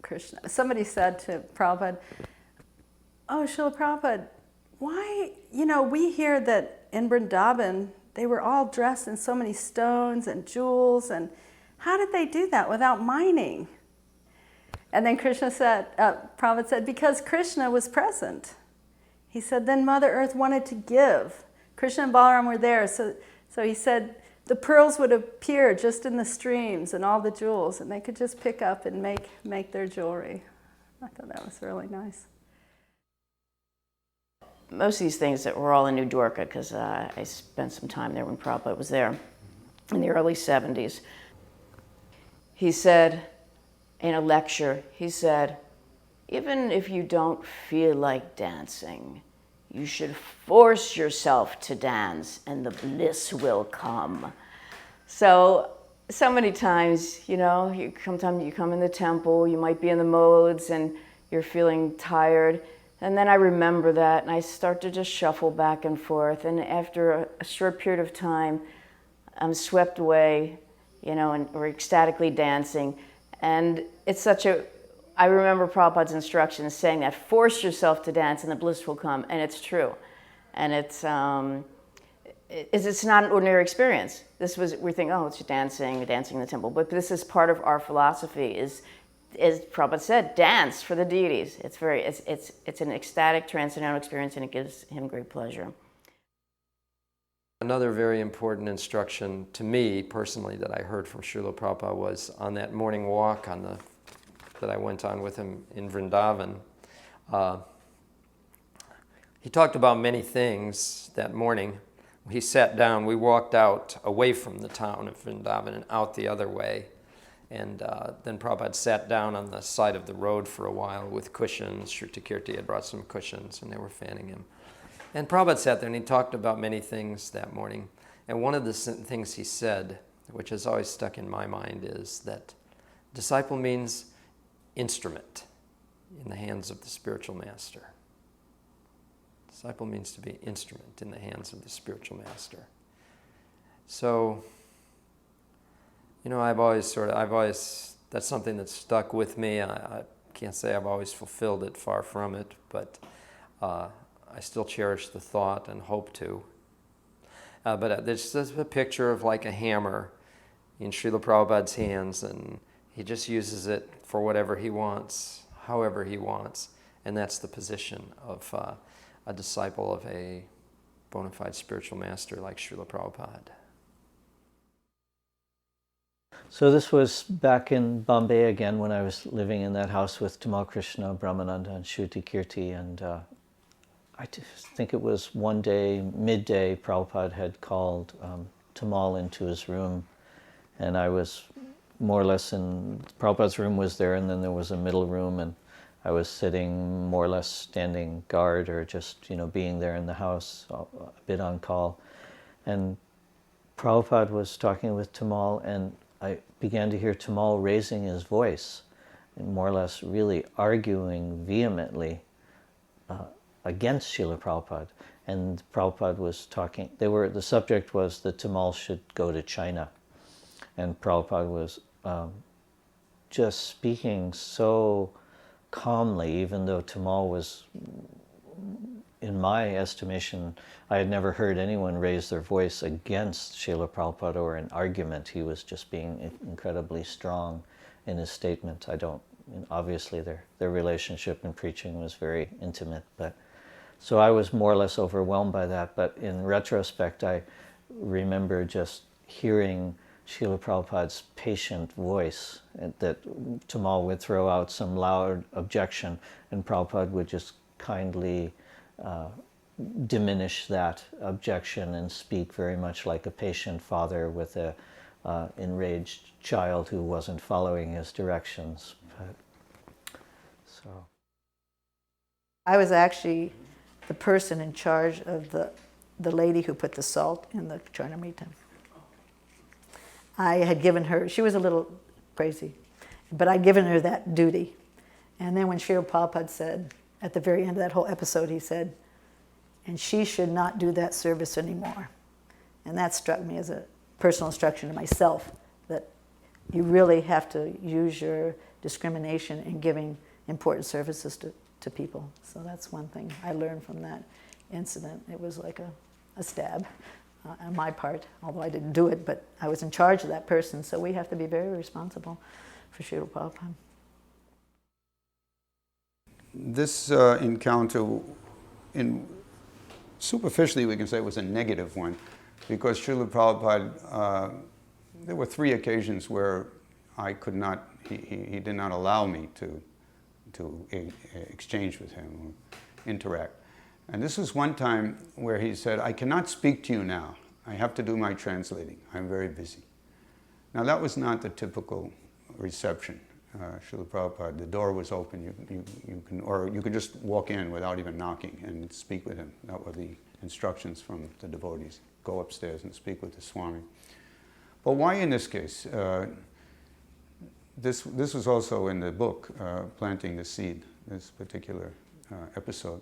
Speaker 9: Krishna. Somebody said to Prabhupada, oh, Srila Prabhupada, why, we hear that in Vrindavan, they were all dressed in so many stones and jewels, and how did they do that without mining? And then Prabhupada said, because Krishna was present. He said, then Mother Earth wanted to give. Krishna and Balaram were there. So he said, the pearls would appear just in the streams and all the jewels, and they could just pick up and make their jewelry. I thought that was really nice.
Speaker 5: Most of these things that were all in New Dwarka, because I spent some time there when Prabhupada was there in the early 70s. He said in a lecture, he said, even if you don't feel like dancing, you should force yourself to dance and the bliss will come. So many times, sometimes you come in the temple, you might be in the modes and you're feeling tired. And then I remember that and I start to just shuffle back and forth. And after a short period of time, I'm swept away, and we're ecstatically dancing. And it's I remember Prabhupada's instructions saying that, force yourself to dance and the bliss will come. And it's true. and it's not an ordinary experience. We think, oh, it's dancing in the temple, but this is part of our philosophy. Is as Prabhupada said, dance for the deities. It's an ecstatic, transcendental experience, and it gives him great pleasure.
Speaker 2: Another very important instruction to me personally that I heard from Srila Prabhupada was on that morning walk that I went on with him in Vrindavan. He talked about many things that morning. He sat down, we walked out away from the town of Vrindavan and out the other way. And then Prabhupada sat down on the side of the road for a while with cushions. Shrutikirti had brought some cushions and they were fanning him. And Prabhupada sat there and he talked about many things that morning. And one of the things he said, which has always stuck in my mind, is that disciple means instrument in the hands of the spiritual master. Disciple means to be instrument in the hands of the spiritual master. So, that's something that's stuck with me. I can't say I've always fulfilled it, far from it, but I still cherish the thought and hope to. But there's just a picture of like a hammer in Srila Prabhupada's hands, and he just uses it for whatever he wants, however he wants, and that's the position of a disciple of a bona fide spiritual master like Srila Prabhupada.
Speaker 8: So this was back in Bombay again when I was living in that house with Tamal Krishna, Brahmananda, and Shruti Kirti, and I think it was one day, midday, Prabhupada had called Tamal into his room, and I was more or less Prabhupada's room was there, and then there was a middle room, and I was sitting more or less standing guard or just, being there in the house, a bit on call. And Prabhupada was talking with Tamal, and I began to hear Tamal raising his voice and more or less really arguing vehemently against Srila Prabhupada. And Prabhupada was talking, the subject was that Tamal should go to China. And Prabhupada was just speaking so calmly, even though Tamal was, in my estimation, I had never heard anyone raise their voice against Srila Prabhupada or an argument. He was just being incredibly strong in his statement. Obviously their relationship in preaching was very intimate, so I was more or less overwhelmed by that. But in retrospect, I remember just hearing Srila Prabhupada's patient voice, that Tamal would throw out some loud objection, and Prabhupada would just kindly diminish that objection and speak very much like a patient father with a enraged child who wasn't following his directions.
Speaker 3: I was actually the person in charge of the lady who put the salt in the charnamrita. I had given her, she was a little crazy, but I'd given her that duty. And then when Srila Prabhupada said, at the very end of that whole episode, he said, and she should not do that service anymore. And that struck me as a personal instruction to myself, that you really have to use your discrimination in giving important services to people. So that's one thing I learned from that incident. It was like a stab on my part, although I didn't do it, but I was in charge of that person, so we have to be very responsible for Srila Prabhupada.
Speaker 7: This encounter, superficially we can say it was a negative one, because Srila Prabhupada, there were 3 occasions where I could not, he did not allow me to exchange with him, or interact. And this was one time where he said, I cannot speak to you now. I have to do my translating. I'm very busy. Now that was not the typical reception. Srila Prabhupada, the door was open. You could just walk in without even knocking and speak with him. That were the instructions from the devotees. Go upstairs and speak with the Swami. But why in this case? This was also in the book, Planting the Seed, this particular episode.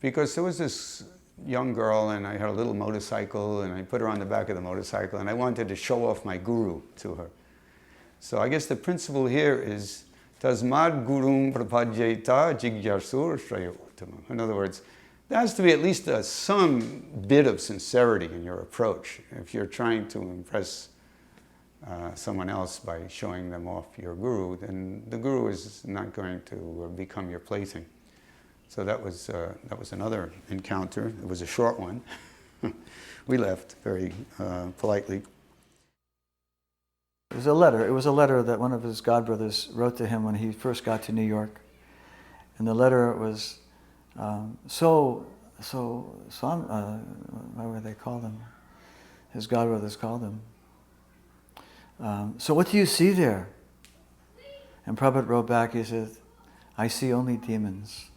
Speaker 7: Because there was this young girl, and I had a little motorcycle, and I put her on the back of the motorcycle, and I wanted to show off my guru to her. So I guess the principle here is, Tasmad gurum prapadyeta jigyasur shrayo uttamam. In other words, there has to be at least some bit of sincerity in your approach. If you're trying to impress someone else by showing them off your guru, then the guru is not going to become your plaything. So that was another encounter. It was a short one. We left very politely.
Speaker 6: It was a letter. It was a letter that one of his godbrothers wrote to him when he first got to New York, and the letter was what would they call them? His godbrothers called him. So what do you see there? And Prabhupada wrote back, he said, I see only demons.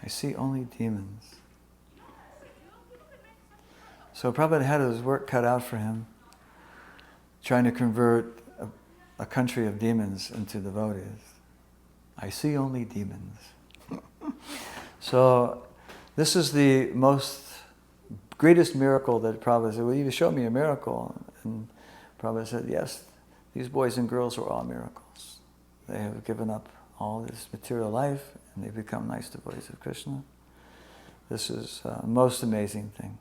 Speaker 6: I see only demons. So Prabhupada had his work cut out for him, trying to convert a country of demons into devotees. I see only demons. So this is the greatest miracle that Prabhupada said, well, you showed me a miracle. And Prabhupada said, yes, these boys and girls are all miracles. They have given up all this material life and they become nice devotees of Krishna. This is the most amazing thing.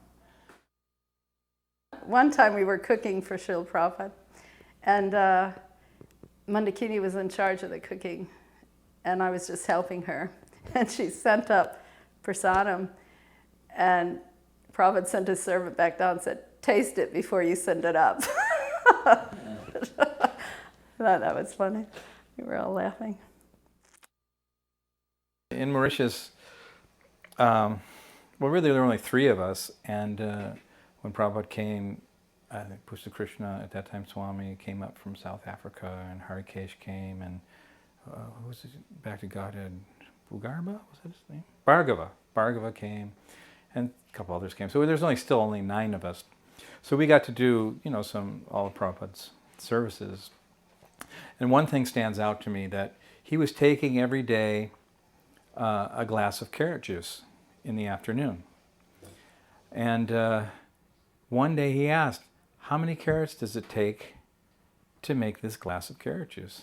Speaker 9: One time we were cooking for Srila Prabhupada, and Mandakini was in charge of the cooking, and I was just helping her. And she sent up prasadam, and Prabhupada sent his servant back down and said, taste it before you send it up. I thought that was funny. We were all laughing.
Speaker 4: In Mauritius, well, really there were only 3 of us, and when Prabhupada came, I think Pushta Krishna, at that time Swami, came up from South Africa, and Harikesh came, and who was it? Back to Godhead, Bugarba, was that his name? Bhargava came, and a couple others came. So there's still only 9 of us. So we got to do, all of Prabhupada's services. And one thing stands out to me, that he was taking every day a glass of carrot juice in the afternoon. And one day he asked, how many carrots does it take to make this glass of carrot juice?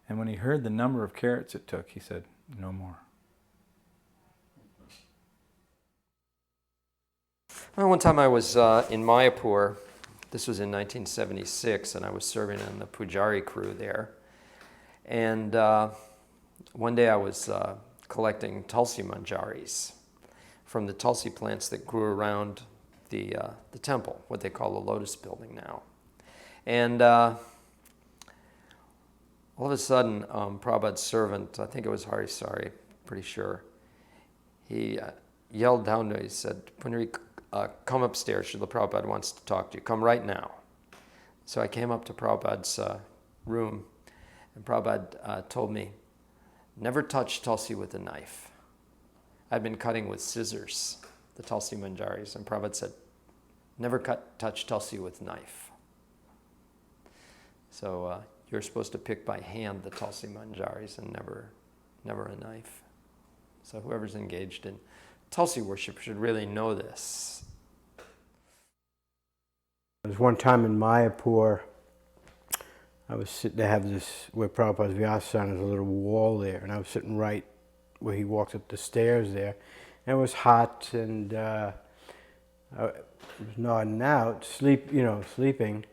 Speaker 4: And when he heard the number of carrots it took, he said, no more.
Speaker 2: Well, one time I was in Mayapur. This was in 1976, and I was serving on the Pujari crew there. And one day I was collecting Tulsi manjaris from the Tulsi plants that grew around the temple, what they call the Lotus Building now. And all of a sudden, Prabhupada's servant, I think it was Harisari, pretty sure, he yelled down to me, he said, Pundarika, come upstairs, Srila Prabhupada wants to talk to you. Come right now. So I came up to Prabhupada's room, and Prabhupada told me, never touch Tulsi with a knife. I'd been cutting with scissors, the Tulsi manjaris, and Prabhupada said, never touch Tulsi with knife. So you're supposed to pick by hand the Tulsi manjaris and never a knife. So whoever's engaged in Tulsi worship should really know this.
Speaker 1: There was one time in Mayapur, they have this, where Prabhupada's Vyasasana is a little wall there, and I was sitting right where he walked up the stairs there, and it was hot, and I was nodding out, sleeping,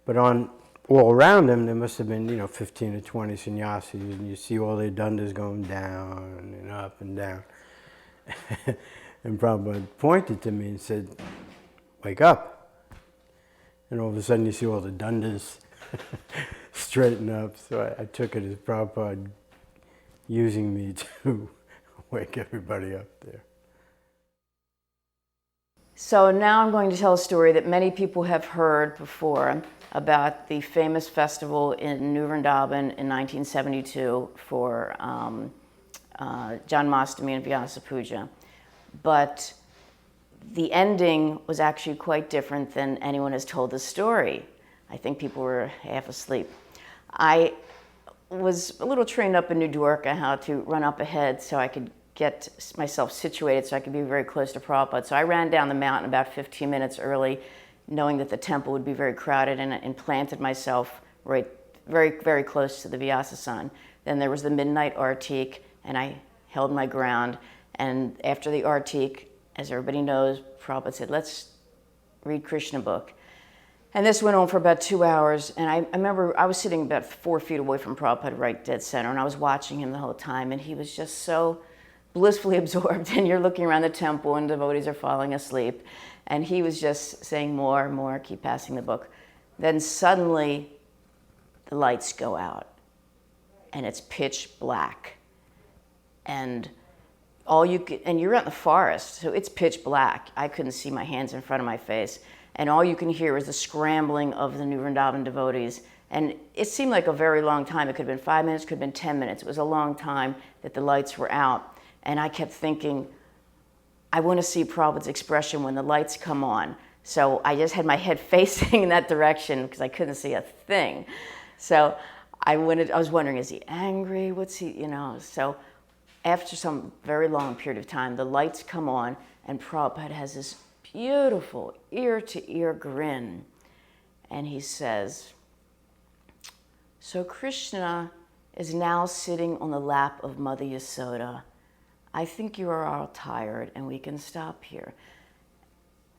Speaker 1: but all around them, there must have been, 15 or 20 sannyasis, and you see all their dandas going down and up and down. And Prabhupada pointed to me and said, wake up. And all of a sudden you see all the dandas straighten up. So I took it as Prabhupada using me to wake everybody up there.
Speaker 5: So now I'm going to tell a story that many people have heard before about the famous festival in New Vrindavan in 1972 for Janmashtami and Vyasa Puja. But the ending was actually quite different than anyone has told the story. I think people were half asleep. I was a little trained up in New Dwarka how to run up ahead so I could get myself situated so I could be very close to Prabhupada. So I ran down the mountain about 15 minutes early, knowing that the temple would be very crowded, and planted myself right very, very close to the Vyasasana. Then there was the midnight artik, and I held my ground. And after the Artik, as everybody knows, Prabhupada said, let's read Krishna book. And this went on for about 2 hours. And I remember I was sitting about 4 feet away from Prabhupada, right dead center, and I was watching him the whole time. And he was just so blissfully absorbed. And you're looking around the temple and devotees are falling asleep. And he was just saying more and more, keep passing the book. Then suddenly the lights go out and it's pitch black. And and you're out in the forest, so it's pitch black. I couldn't see my hands in front of my face. And all you can hear is the scrambling of the New Vrindavan devotees. And it seemed like a very long time. It could have been 5 minutes, could have been 10 minutes. It was a long time that the lights were out. And I kept thinking, I want to see Prabhupada's expression when the lights come on. So I just had my head facing in that direction because I couldn't see a thing. So I was wondering, is he angry? What's he, So after some very long period of time, the lights come on and Prabhupada has this beautiful ear-to-ear grin. And he says, so Krishna is now sitting on the lap of Mother Yasoda. I think you are all tired and we can stop here.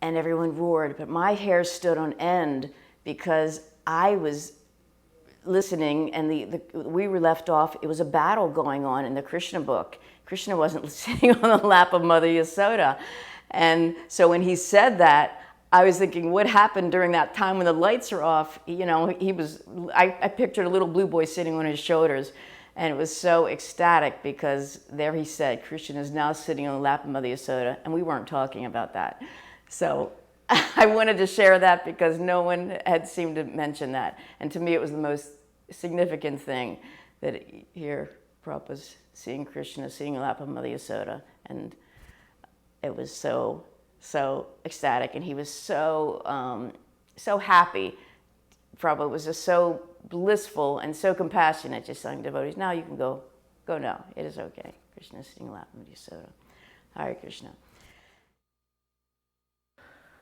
Speaker 5: And everyone roared, but my hair stood on end because I was listening and we were left off. It was a battle going on in the Krishna book. Krishna wasn't sitting on the lap of Mother Yasoda. And so when he said that, I was thinking, what happened during that time when the lights are off? I pictured a little blue boy sitting on his shoulders. And it was so ecstatic because there he said, Krishna is now sitting on the lap of Mother Yasoda, and we weren't talking about that. So I wanted to share that because no one had seemed to mention that. And to me, it was the most significant thing that here Prabhupada was seeing Krishna sitting on the lap of Mother Yasoda. And it was so ecstatic, and he was so happy. Prabhupada was just so blissful and so compassionate, just telling devotees, now you can go now, it is okay. Krishna is sitting lap of Yasoda. Hare Krishna.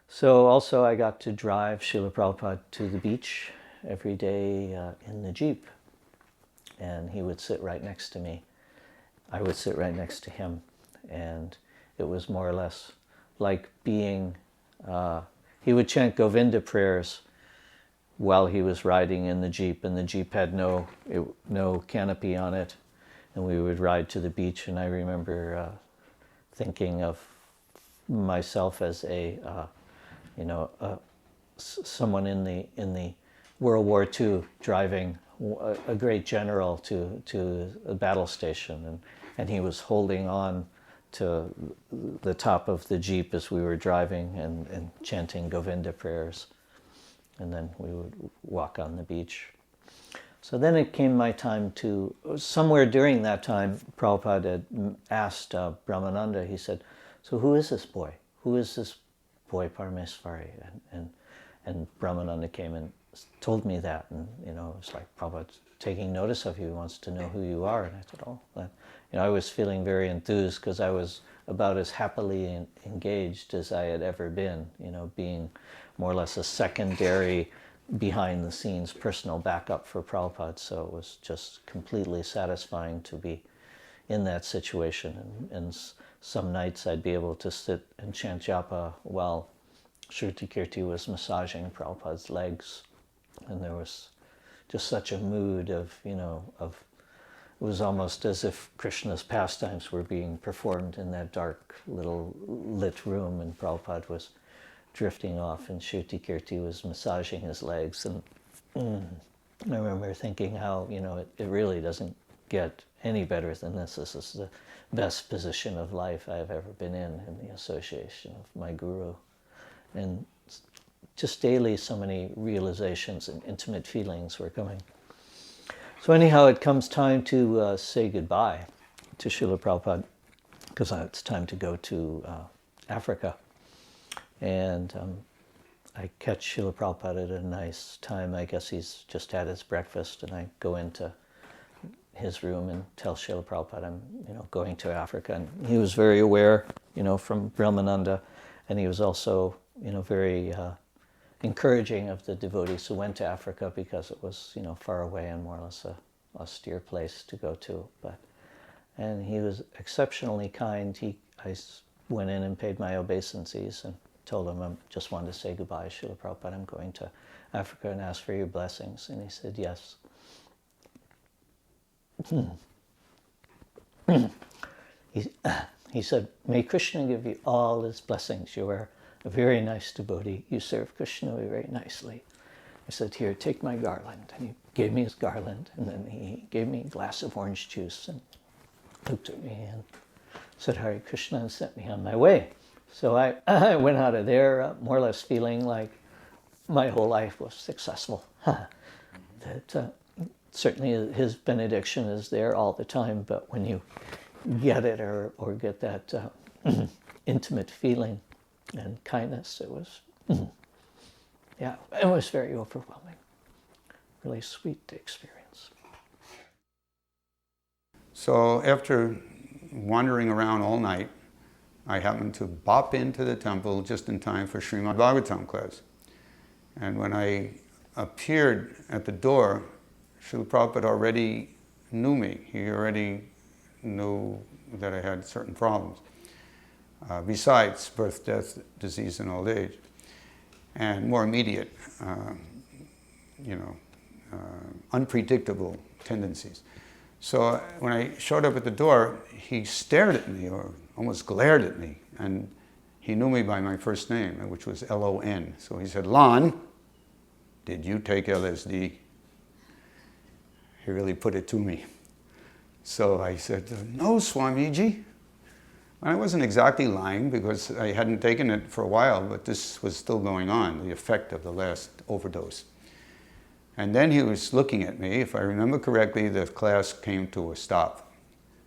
Speaker 8: So also I got to drive Srila Prabhupada to the beach every day in the Jeep. And he would sit right next to me. I would sit right next to him. And it was more or less like being, he would chant Govinda prayers while he was riding in the Jeep, and the Jeep had no canopy on it, and we would ride to the beach. And I remember thinking of myself as someone in the World War II driving a great general to a battle station, and he was holding on to the top of the Jeep as we were driving and chanting Govinda prayers. And then we would walk on the beach. So then it came my time to, somewhere during that time, Prabhupada had asked Brahmananda, he said, so who is this boy? Who is this boy Parameswari? And Brahmananda came and told me that. And, it was like Prabhupada's taking notice of you, he wants to know who you are. And I said, oh, that. I was feeling very enthused because I was about as happily engaged as I had ever been, being more or less a secondary, behind-the-scenes personal backup for Prabhupada. So it was just completely satisfying to be in that situation. And some nights I'd be able to sit and chant japa while Shruti Kirti was massaging Prabhupada's legs. And there was just such a mood of, it was almost as if Krishna's pastimes were being performed in that dark little lit room, and Prabhupada was drifting off and Shruti Kirti was massaging his legs. And I remember thinking how, it really doesn't get any better than this. This is the best position of life I've ever been in the association of my guru. And just daily so many realizations and intimate feelings were coming. So anyhow, it comes time to say goodbye to Srila Prabhupada, because it's time to go to Africa. And I catch Srila Prabhupada at a nice time. I guess he's just had his breakfast, and I go into his room and tell Srila Prabhupada I'm going to Africa. And he was very aware, from Brahmananda, and he was also very encouraging of the devotees who went to Africa, because it was far away and more or less a austere place to go to. And he was exceptionally kind. went in and paid my obeisances and told him I just wanted to say goodbye, Srila Prabhupada, I'm going to Africa and ask for your blessings. And he said, yes. He said, may Krishna give you all his blessings. You are a very nice devotee. You serve Krishna very nicely. I said, here, take my garland. And he gave me his garland, and then he gave me a glass of orange juice and looked at me and said, Hare Krishna, and sent me on my way. So I went out of there more or less feeling like my whole life was successful. That certainly his benediction is there all the time, but when you get it or get that intimate feeling and kindness, it was, yeah, it was very overwhelming. Really sweet experience.
Speaker 7: So after wandering around all night, I happened to bop into the temple just in time for Srimad Bhagavatam class. And when I appeared at the door, Srila Prabhupada already knew me. He already knew that I had certain problems, besides birth, death, disease, and old age, and more immediate, unpredictable tendencies. So when I showed up at the door, he stared at me, or almost glared at me, and he knew me by my first name, which was L-O-N. So he said, Lon, did you take LSD? He really put it to me. So I said, no, Swamiji. And I wasn't exactly lying because I hadn't taken it for a while, but this was still going on, the effect of the last overdose. And then he was looking at me. If I remember correctly, the class came to a stop,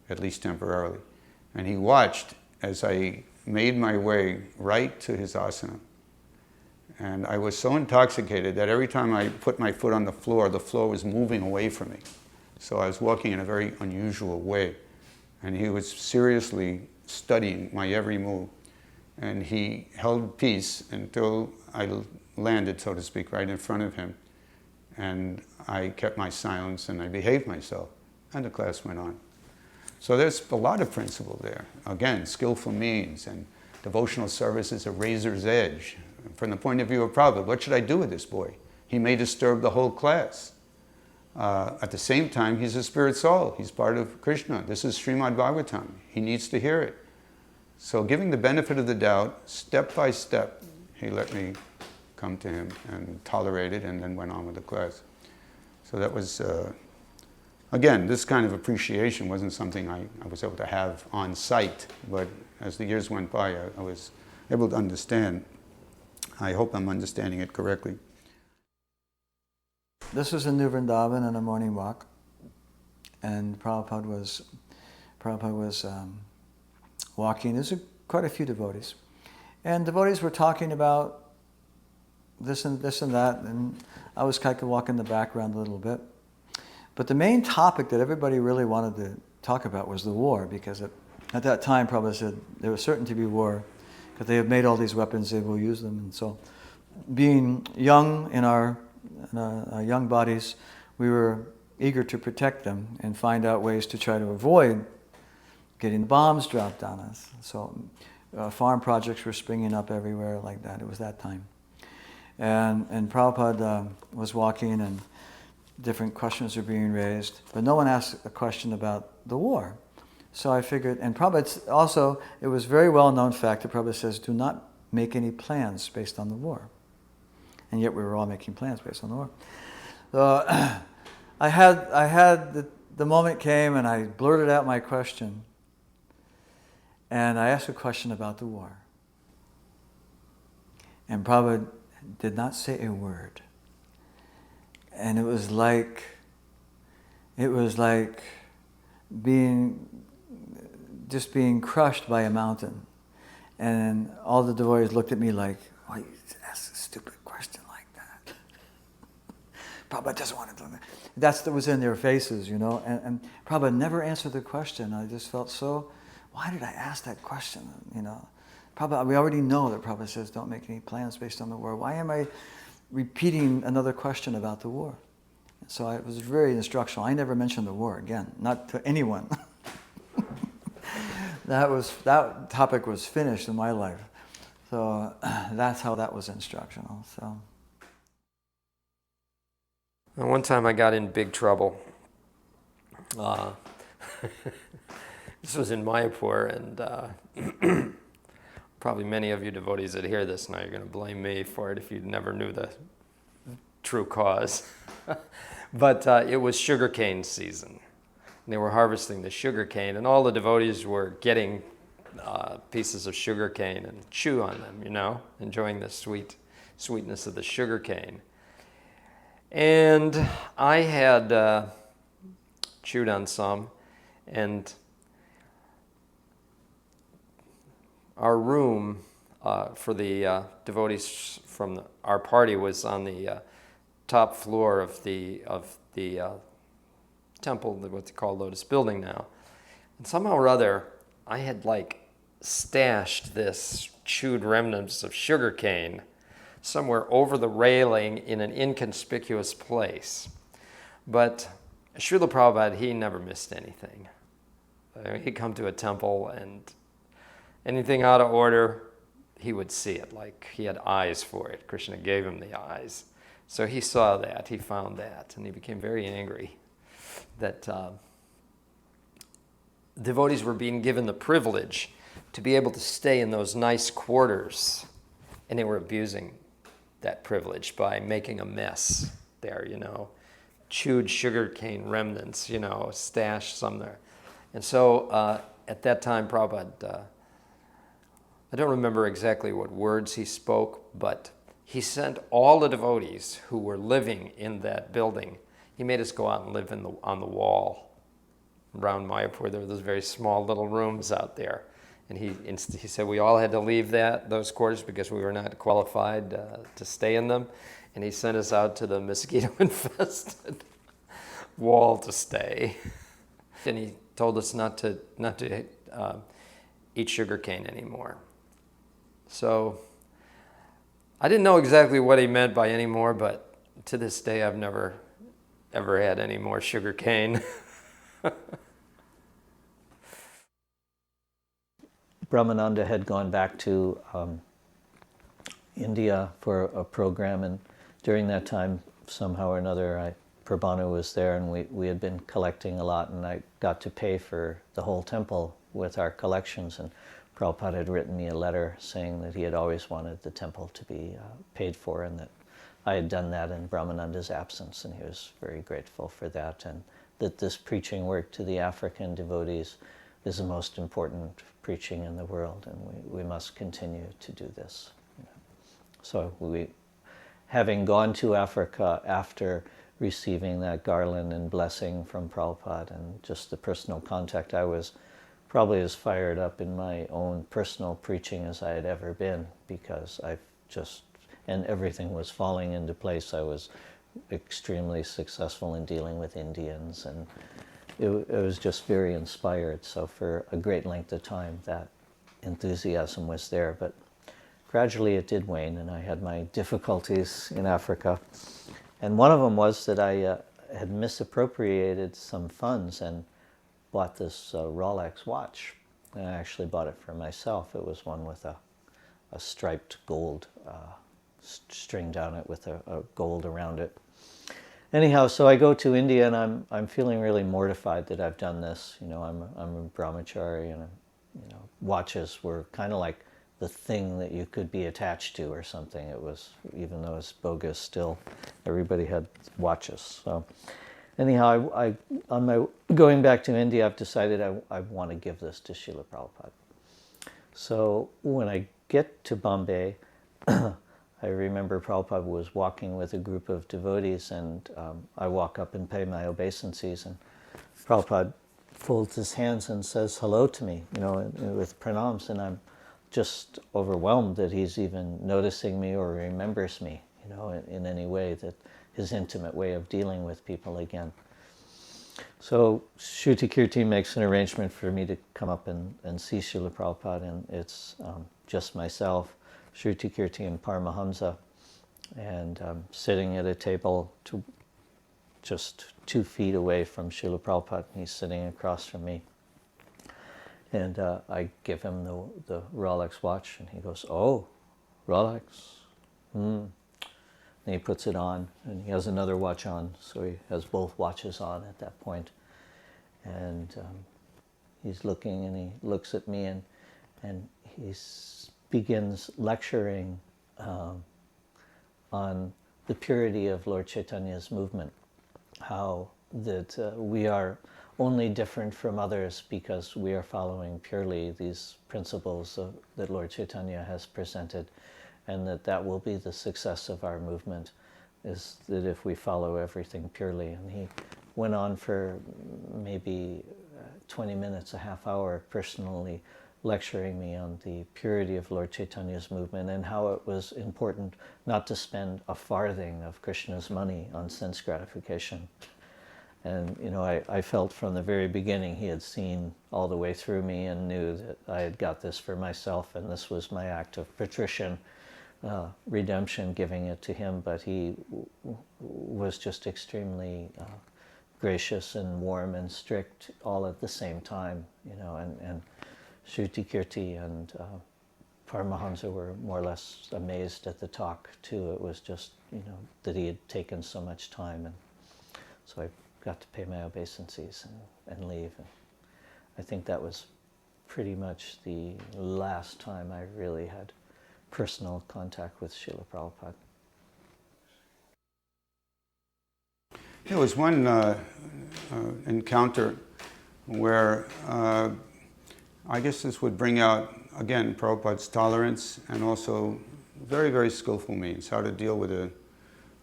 Speaker 7: at least temporarily. And he watched as I made my way right to his asana. And I was so intoxicated that every time I put my foot on the floor was moving away from me. So I was walking in a very unusual way. And he was seriously studying my every move. And he held peace until I landed, so to speak, right in front of him. And I kept my silence and I behaved myself. And the class went on. So there's a lot of principle there. Again, skillful means and devotional service is a razor's edge. From the point of view of Prabhupada, what should I do with this boy? He may disturb the whole class. At the same time, he's a spirit soul. He's part of Krishna. This is Srimad Bhagavatam. He needs to hear it. So giving the benefit of the doubt, step by step, he let me come to him and tolerate it and then went on with the class. So that was, again, this kind of appreciation wasn't something I was able to have on site, but as the years went by, I was able to understand. I hope I'm understanding it correctly.
Speaker 6: This was in New Vrindavan on a morning walk, and Prabhupada was walking. There's quite a few devotees, and devotees were talking about this and that, and I was kind of walking in the background a little bit. But the main topic that everybody really wanted to talk about was the war, because at that time Prabhupada said there was certain to be war, because they have made all these weapons, they will use them. And so, being young in our young bodies, we were eager to protect them and find out ways to try to avoid getting bombs dropped on us. So farm projects were springing up everywhere like that. It was that time. And Prabhupada was walking and different questions were being raised, but no one asked a question about the war. So I figured, and Prabhupada also, it was a very well-known fact that Prabhupada says, do not make any plans based on the war. And yet we were all making plans based on the war. So I had the moment came and I blurted out my question. And I asked a question about the war. And Prabhupada did not say a word. And it was like being crushed by a mountain. And all the devotees looked at me like, why you ask a stupid question like that? Prabhupada doesn't want to do that. That's what was in their faces, you know. And Prabhupada never answered the question. I just felt so, why did I ask that question, you know? Prabhupada, we already know that Prabhupada says don't make any plans based on the war. Why am I repeating another question about the war? So it was very instructional. I never mentioned the war again, not to anyone. that topic was finished in my life. So that's how that was instructional. So.
Speaker 2: And one time I got in big trouble. This was in Mayapur, and probably many of you devotees that hear this now, you're going to blame me for it if you never knew the true cause. But it was sugarcane season. And they were harvesting the sugarcane, and all the devotees were getting pieces of sugarcane and chew on them, you know, enjoying the sweetness of the sugarcane. And I had chewed on some, and our room for the devotees from our party was on the top floor of the temple, what they call Lotus Building now. And somehow or other, I had stashed this chewed remnants of sugar cane somewhere over the railing in an inconspicuous place. But Srila Prabhupada, he never missed anything. He'd come to a temple, and anything out of order, he would see it, like he had eyes for it. Krishna gave him the eyes. So he saw that, he found that, and he became very angry that devotees were being given the privilege to be able to stay in those nice quarters, and they were abusing that privilege by making a mess there, you know, chewed sugarcane remnants, you know, stashed some there. And so at that time, Prabhupada, I don't remember exactly what words he spoke, but he sent all the devotees who were living in that building, he made us go out and live on the wall around Mayapur. There were those very small little rooms out there. And he said we all had to leave those quarters because we were not qualified to stay in them. And he sent us out to the mosquito-infested wall to stay. And he told us not to eat sugarcane anymore. So I didn't know exactly what he meant by anymore, but to this day I've never ever had any more sugarcane.
Speaker 8: Brahmananda had gone back to India for a program, and during that time, somehow or another, Prabhanu was there, and we had been collecting a lot, and I got to pay for the whole temple with our collections, and Prabhupada had written me a letter saying that he had always wanted the temple to be paid for, and that I had done that in Brahmananda's absence, and he was very grateful for that, and that this preaching work to the African devotees is the most important preaching in the world, and we must continue to do this. You know. So having gone to Africa after receiving that garland and blessing from Prabhupada and just the personal contact, I was probably as fired up in my own personal preaching as I had ever been, because and everything was falling into place. I was extremely successful in dealing with Indians, and it was just very inspired. So for a great length of time, that enthusiasm was there. But gradually it did wane, and I had my difficulties in Africa. And one of them was that I had misappropriated some funds and bought this Rolex watch. And I actually bought it for myself. It was one with a striped gold string down it with a gold around it. Anyhow, so I go to India, and I'm feeling really mortified that I've done this. You know, I'm a brahmachari, and watches were kind of like the thing that you could be attached to or something. It was, even though it's bogus, still everybody had watches. So anyhow, I on my going back to India, I've decided I want to give this to Srila Prabhupada. So when I get to Bombay, I remember Prabhupada was walking with a group of devotees, and I walk up and pay my obeisances, and Prabhupada folds his hands and says hello to me, with pranams, and I'm just overwhelmed that he's even noticing me or remembers me, in any way, that his intimate way of dealing with people again. So Shruti Kirti makes an arrangement for me to come up and see Srila Prabhupada, and it's just myself, Shruti Kirti and Paramahamsa, and sitting at a table just 2 feet away from Srila Prabhupada, and he's sitting across from me. And I give him the Rolex watch, and he goes, "Oh, Rolex." And he puts it on, and he has another watch on, so he has both watches on at that point. And he's looking, and he looks at me, and he begins lecturing on the purity of Lord Chaitanya's movement, how that we are only different from others because we are following purely these principles that Lord Chaitanya has presented, and that will be the success of our movement, is that if we follow everything purely. And he went on for maybe 20 minutes, a half hour, personally lecturing me on the purity of Lord Chaitanya's movement and how it was important not to spend a farthing of Krishna's money on sense gratification. And, you know, I felt from the very beginning he had seen all the way through me and knew that I had got this for myself, and this was my act of patrician redemption, giving it to him. But he was just extremely gracious and warm and strict all at the same time, you know, and Shruti Kirti and Paramahansa were more or less amazed at the talk too. It was just, you know, that he had taken so much time, and so I got to pay my obeisances and leave. And I think that was pretty much the last time I really had personal contact with Srila Prabhupada.
Speaker 7: There was one encounter where I guess this would bring out, again, Prabhupada's tolerance and also very, very skillful means how to deal with an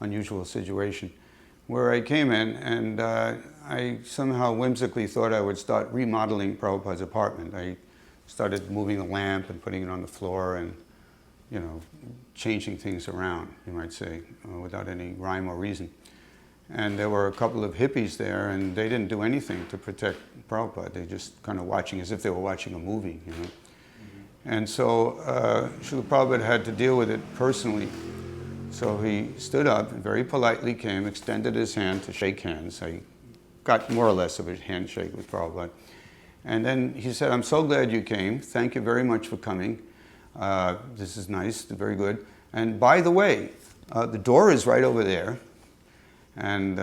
Speaker 7: unusual situation, where I came in and I somehow whimsically thought I would start remodeling Prabhupada's apartment. I started moving the lamp and putting it on the floor and, you know, changing things around, you might say, without any rhyme or reason. And there were a couple of hippies there, and they didn't do anything to protect Prabhupada. They just kind of watching as if they were watching a movie, you know. And so Srila Prabhupada had to deal with it personally. So he stood up and very politely came, extended his hand to shake hands. I got more or less of a handshake with Prabhupada. And then he said, "I'm so glad you came. Thank you very much for coming. This is nice, very good. And by the way, the door is right over there." And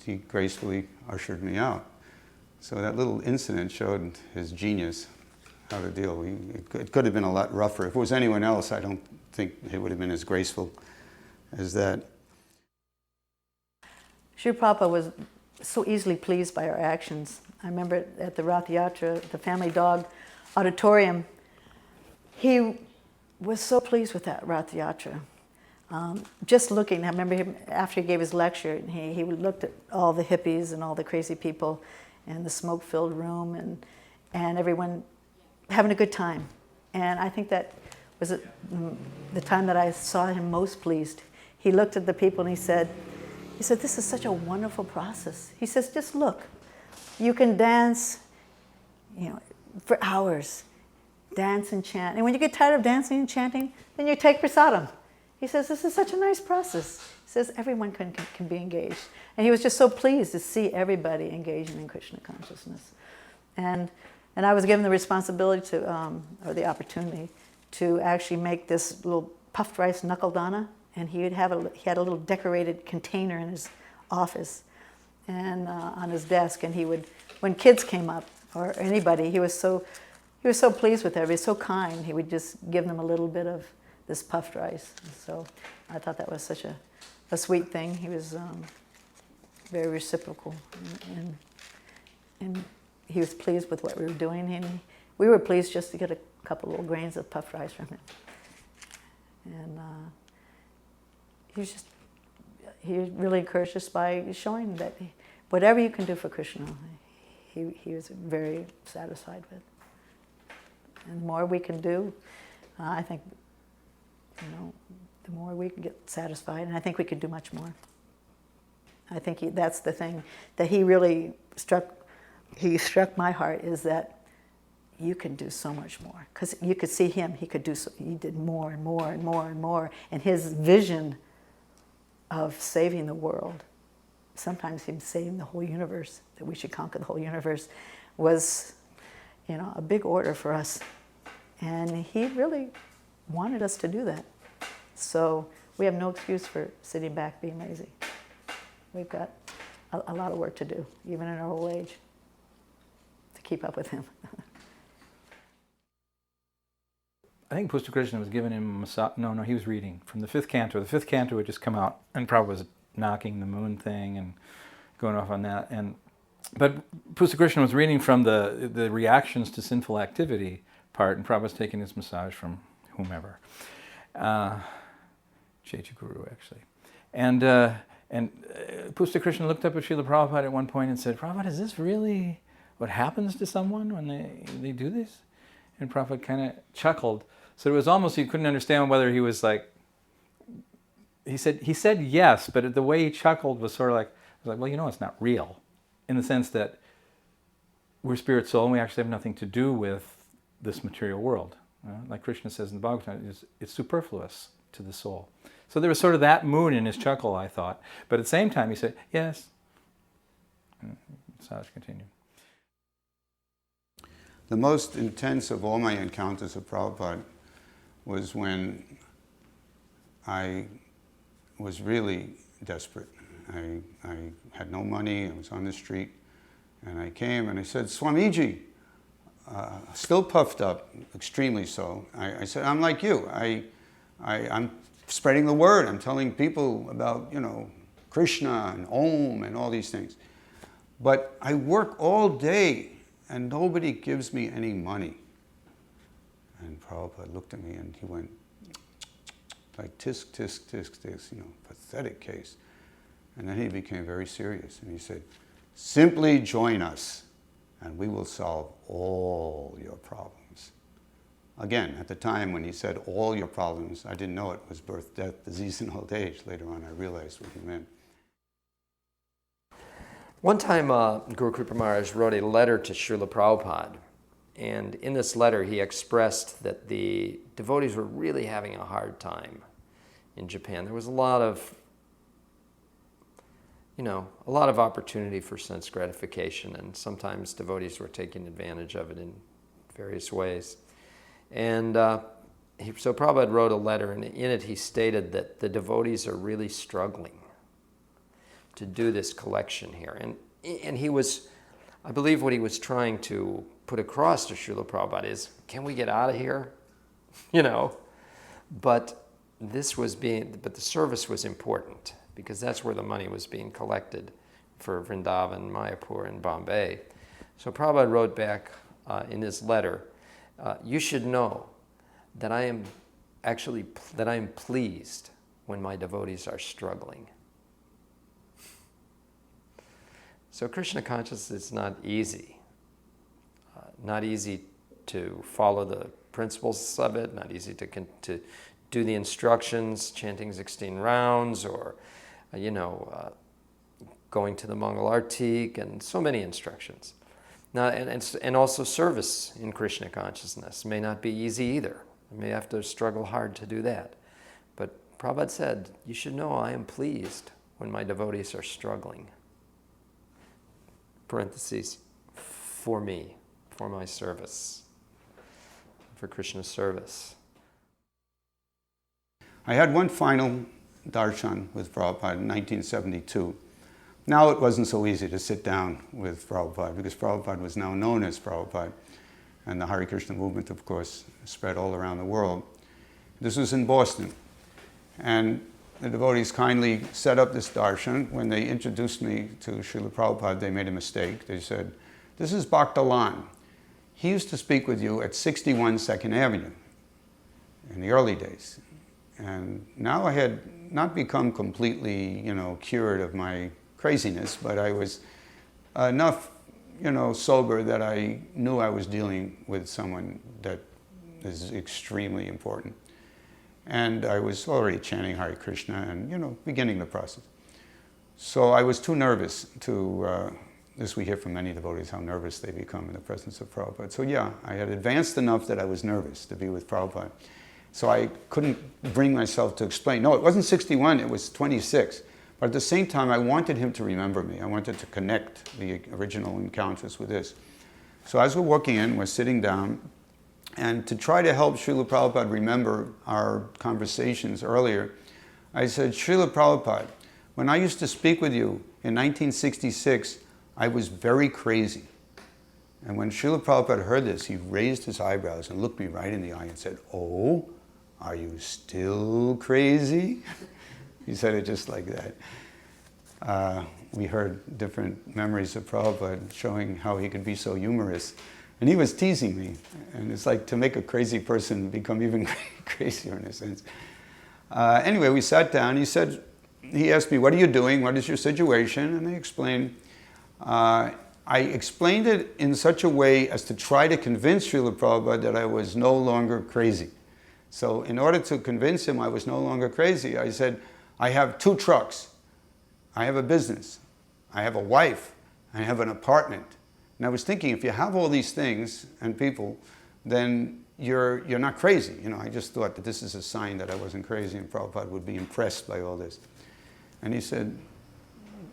Speaker 7: he gracefully ushered me out. So that little incident showed his genius, how to deal. It could have been a lot rougher. If it was anyone else, I don't think it would have been as graceful as that.
Speaker 3: Sri Prabhupada was so easily pleased by our actions. I remember at the Rath Yatra, the family dog auditorium, he was so pleased with that Rath Yatra. Just looking, I remember him after he gave his lecture, and he looked at all the hippies and all the crazy people and the smoke-filled room and everyone having a good time. And I think that was the time that I saw him most pleased. He looked at the people and he said, "This is such a wonderful process." He says, "Just look, you can dance, you know, for hours, dance and chant. And when you get tired of dancing and chanting, then you take prasadam." He says, "This is such a nice process." He says, everyone can be engaged. And he was just so pleased to see everybody engaging in Krishna consciousness. And I was given the responsibility to, or the opportunity, to actually make this little puffed rice knuckle dana. And he had a little decorated container in his office and on his desk. And he would, when kids came up or anybody, he was so pleased with everybody, so kind. He would just give them a little bit of this puffed rice. So I thought that was such a sweet thing. He was very reciprocal, and he was pleased with what we were doing, and we were pleased just to get a couple little grains of puffed rice from him. And he really encouraged us by showing that whatever you can do for Krishna, he was very satisfied with. And the more we can do, I think, you know, the more we can get satisfied, and I think we could do much more. I think that's the thing that he really struck my heart, is that you can do so much more. Because you could see him, he did more and more and more and more. And his vision of saving the world, sometimes him saving the whole universe, that we should conquer the whole universe, was you know, a big order for us. And he really wanted us to do that. So we have no excuse for sitting back being lazy. We've got a lot of work to do, even in our old age, to keep up with him.
Speaker 4: I think Pusta Krishna was giving him a massage. No, he was reading from the fifth canto. The fifth canto had just come out, and Prabhupada was knocking the moon thing and going off on that. But Pusta Krishna was reading from the reactions to sinful activity part, and Prabhupada was taking his massage from whomever. Chechu Guru, actually. And Pusta Krishna looked up at Srila Prabhupada at one point and said, Prabhupada, is this really what happens to someone when they do this? And Prabhupada kind of chuckled. So it was almost, you couldn't understand whether he was like, he said yes, but the way he chuckled was sort of like, well, you know, it's not real. In the sense that we're spirit soul and we actually have nothing to do with this material world. Like Krishna says in the Bhagavatam, it's superfluous to the soul. So there was sort of that mood in his chuckle, I thought. But at the same time, he said, yes. Massage continued.
Speaker 7: The most intense of all my encounters with Prabhupada was when I was really desperate. I had no money, I was on the street, and I came and I said, Swamiji, still puffed up, extremely so. I said, I'm like you. I'm spreading the word. I'm telling people about, you know, Krishna and Om and all these things. But I work all day and nobody gives me any money. And Prabhupada looked at me and he went, like, tisk, tisk, tisk, tisk, you know, pathetic case. And then he became very serious and he said, simply join us and we will solve all your problems. Again, at the time when he said all your problems, I didn't know it was birth, death, disease, and old age. Later on, I realized what he meant.
Speaker 2: One time, Guru Kripa Maharaj wrote a letter to Srila Prabhupada. And in this letter, he expressed that the devotees were really having a hard time in Japan. There was a lot of opportunity for sense gratification, and sometimes devotees were taking advantage of it in various ways. And so Prabhupada wrote a letter, and in it he stated that the devotees are really struggling to do this collection here. And he was, I believe what he was trying to put across to Srila Prabhupada is, can we get out of here? You know, but the service was important because that's where the money was being collected for Vrindavan, Mayapur, and Bombay. So Prabhupada wrote back in his letter, you should know that I am pleased when my devotees are struggling. So Krishna consciousness is not easy. Not easy to follow the principles of it, not easy to do the instructions, chanting 16 rounds, or, going to the Mangal Artik, and so many instructions. Now, and also service in Krishna consciousness may not be easy either. You may have to struggle hard to do that. But Prabhupada said, you should know I am pleased when my devotees are struggling. Parentheses, for me, for my service, for Krishna's service.
Speaker 7: I had one final darshan with Prabhupada in 1972. Now it wasn't so easy to sit down with Prabhupada because Prabhupada was now known as Prabhupada, and the Hare Krishna movement, of course, spread all around the world. This was in Boston, and the devotees kindly set up this darshan. When they introduced me to Srila Prabhupada, they made a mistake. They said, this is Bhaktalan. He used to speak with you at 61 2nd Avenue in the early days. And now I had not become completely, cured of my craziness, but I was enough, sober that I knew I was dealing with someone that is extremely important. And I was already chanting Hare Krishna and, beginning the process. So I was too nervous to, this we hear from many devotees, how nervous they become in the presence of Prabhupada. So yeah, I had advanced enough that I was nervous to be with Prabhupada. So I couldn't bring myself to explain. No, it wasn't 61, it was 26. But at the same time, I wanted him to remember me. I wanted to connect the original encounters with this. So as we're walking in, we're sitting down, and to try to help Srila Prabhupada remember our conversations earlier, I said, Srila Prabhupada, when I used to speak with you in 1966, I was very crazy. And when Srila Prabhupada heard this, he raised his eyebrows and looked me right in the eye and said, oh, are you still crazy? He said it just like that. We heard different memories of Prabhupada showing how he could be so humorous. And he was teasing me. And it's like to make a crazy person become even crazier in a sense. Anyway, we sat down. He asked me, what are you doing? What is your situation? And I explained. I explained it in such a way as to try to convince Srila Prabhupada that I was no longer crazy. So in order to convince him I was no longer crazy, I said, I have 2 trucks. I have a business. I have a wife. I have an apartment. And I was thinking, if you have all these things and people, then you're not crazy. You know, I just thought that this is a sign that I wasn't crazy, and Prabhupada would be impressed by all this. And he said,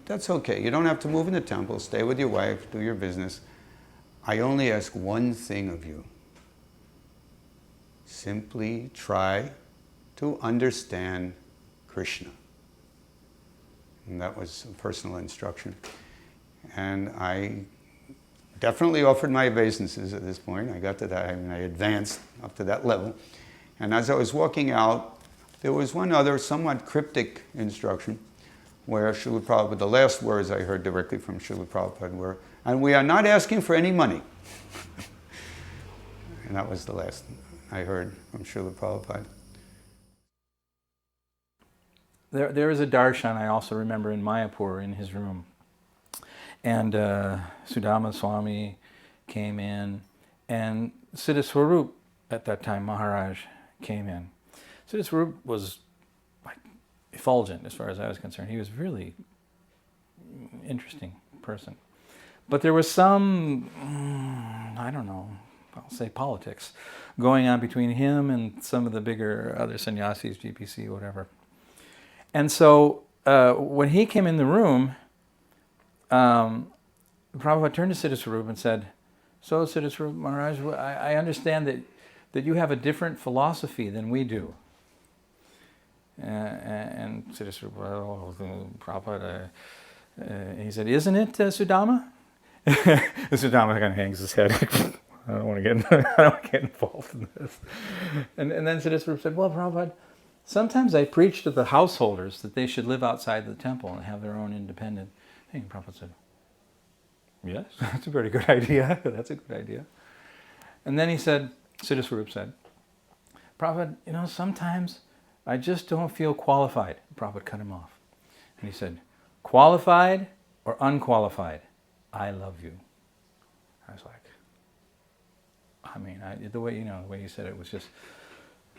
Speaker 7: that's okay. You don't have to move in the temple. Stay with your wife. Do your business. I only ask one thing of you. Simply try to understand Krishna. And that was a personal instruction. And I definitely offered my obeisances at this point. I got to that, I advanced up to that level. And as I was walking out, there was one other somewhat cryptic instruction where Srila Prabhupada, the last words I heard directly from Srila Prabhupada were, and we are not asking for any money. And that was the last I heard from Srila Prabhupada.
Speaker 4: There is a darshan I also remember in Mayapur in his room. And Sudama Swami came in, and Siddha Swarup at that time, Maharaj, came in. Siddha Swarup was like effulgent as far as I was concerned. He was really interesting person. But there was some, I don't know, I'll say politics, going on between him and some of the bigger other sannyasis, GPC, whatever. And so when he came in the room, Prabhupada turned to Siddha Swarup and said, so Siddha Swarup Maharaj, I understand that you have a different philosophy than we do. And Siddha Swarup, well, Prabhupada, he said, isn't it, Sudama? Sudama kind of hangs his head. I don't want to get involved in this. And then Siddha Swarup said, well, Prabhupada, sometimes I preach to the householders that they should live outside the temple and have their own independent thing. And Prabhupada said, yes, that's a very good idea. That's a good idea. And then he said, Siddha Swarup said, Prabhupada, you know, sometimes I just don't feel qualified. Prabhupada cut him off. And he said, qualified or unqualified, I love you. I was like, the way you said it was just,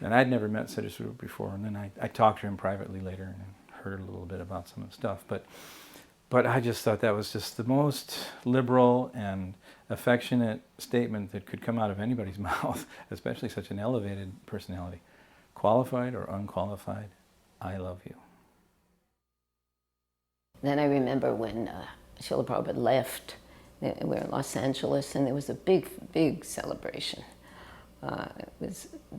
Speaker 4: and I'd never met Siddha Swarup before, and then I talked to him privately later and heard a little bit about some of the stuff, but I just thought that was just the most liberal and affectionate statement that could come out of anybody's mouth, especially such an elevated personality. Qualified or unqualified, I love you.
Speaker 5: Then I remember when Srila Prabhupada left, we were in Los Angeles, and there was a big, big celebration.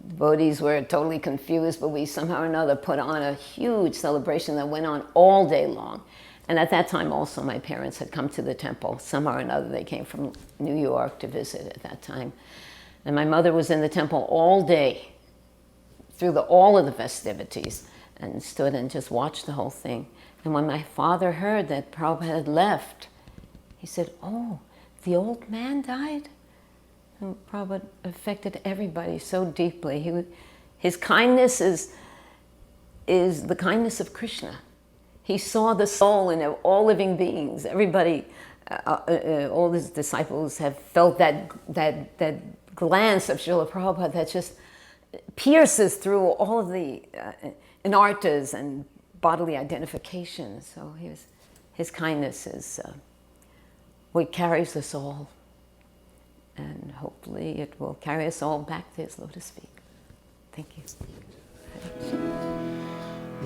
Speaker 5: Devotees were totally confused, but we somehow or another put on a huge celebration that went on all day long. And at that time also my parents had come to the temple. Somehow or another they came from New York to visit at that time. And my mother was in the temple all day through all of the festivities and stood and just watched the whole thing. And when my father heard that Prabhupada had left, he said, oh, the old man died? And Prabhupada affected everybody so deeply. His kindness is the kindness of Krishna. He saw the soul in all living beings. Everybody, all his disciples have felt that glance of Srila Prabhupada that just pierces through all of the anartas and bodily identification. So his kindness is what carries us all. And hopefully it will carry us all back to his lotus feet. Thank you.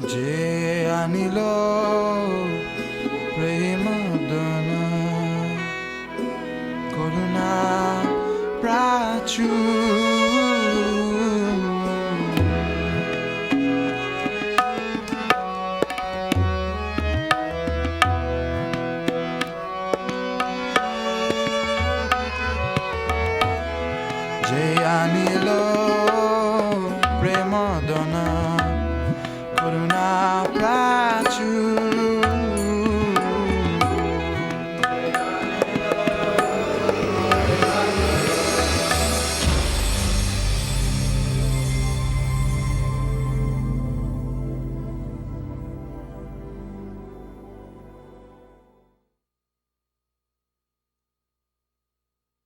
Speaker 5: Je anilo prema dana karuna
Speaker 11: Vishu Jayanilo Premadana Karuna Pra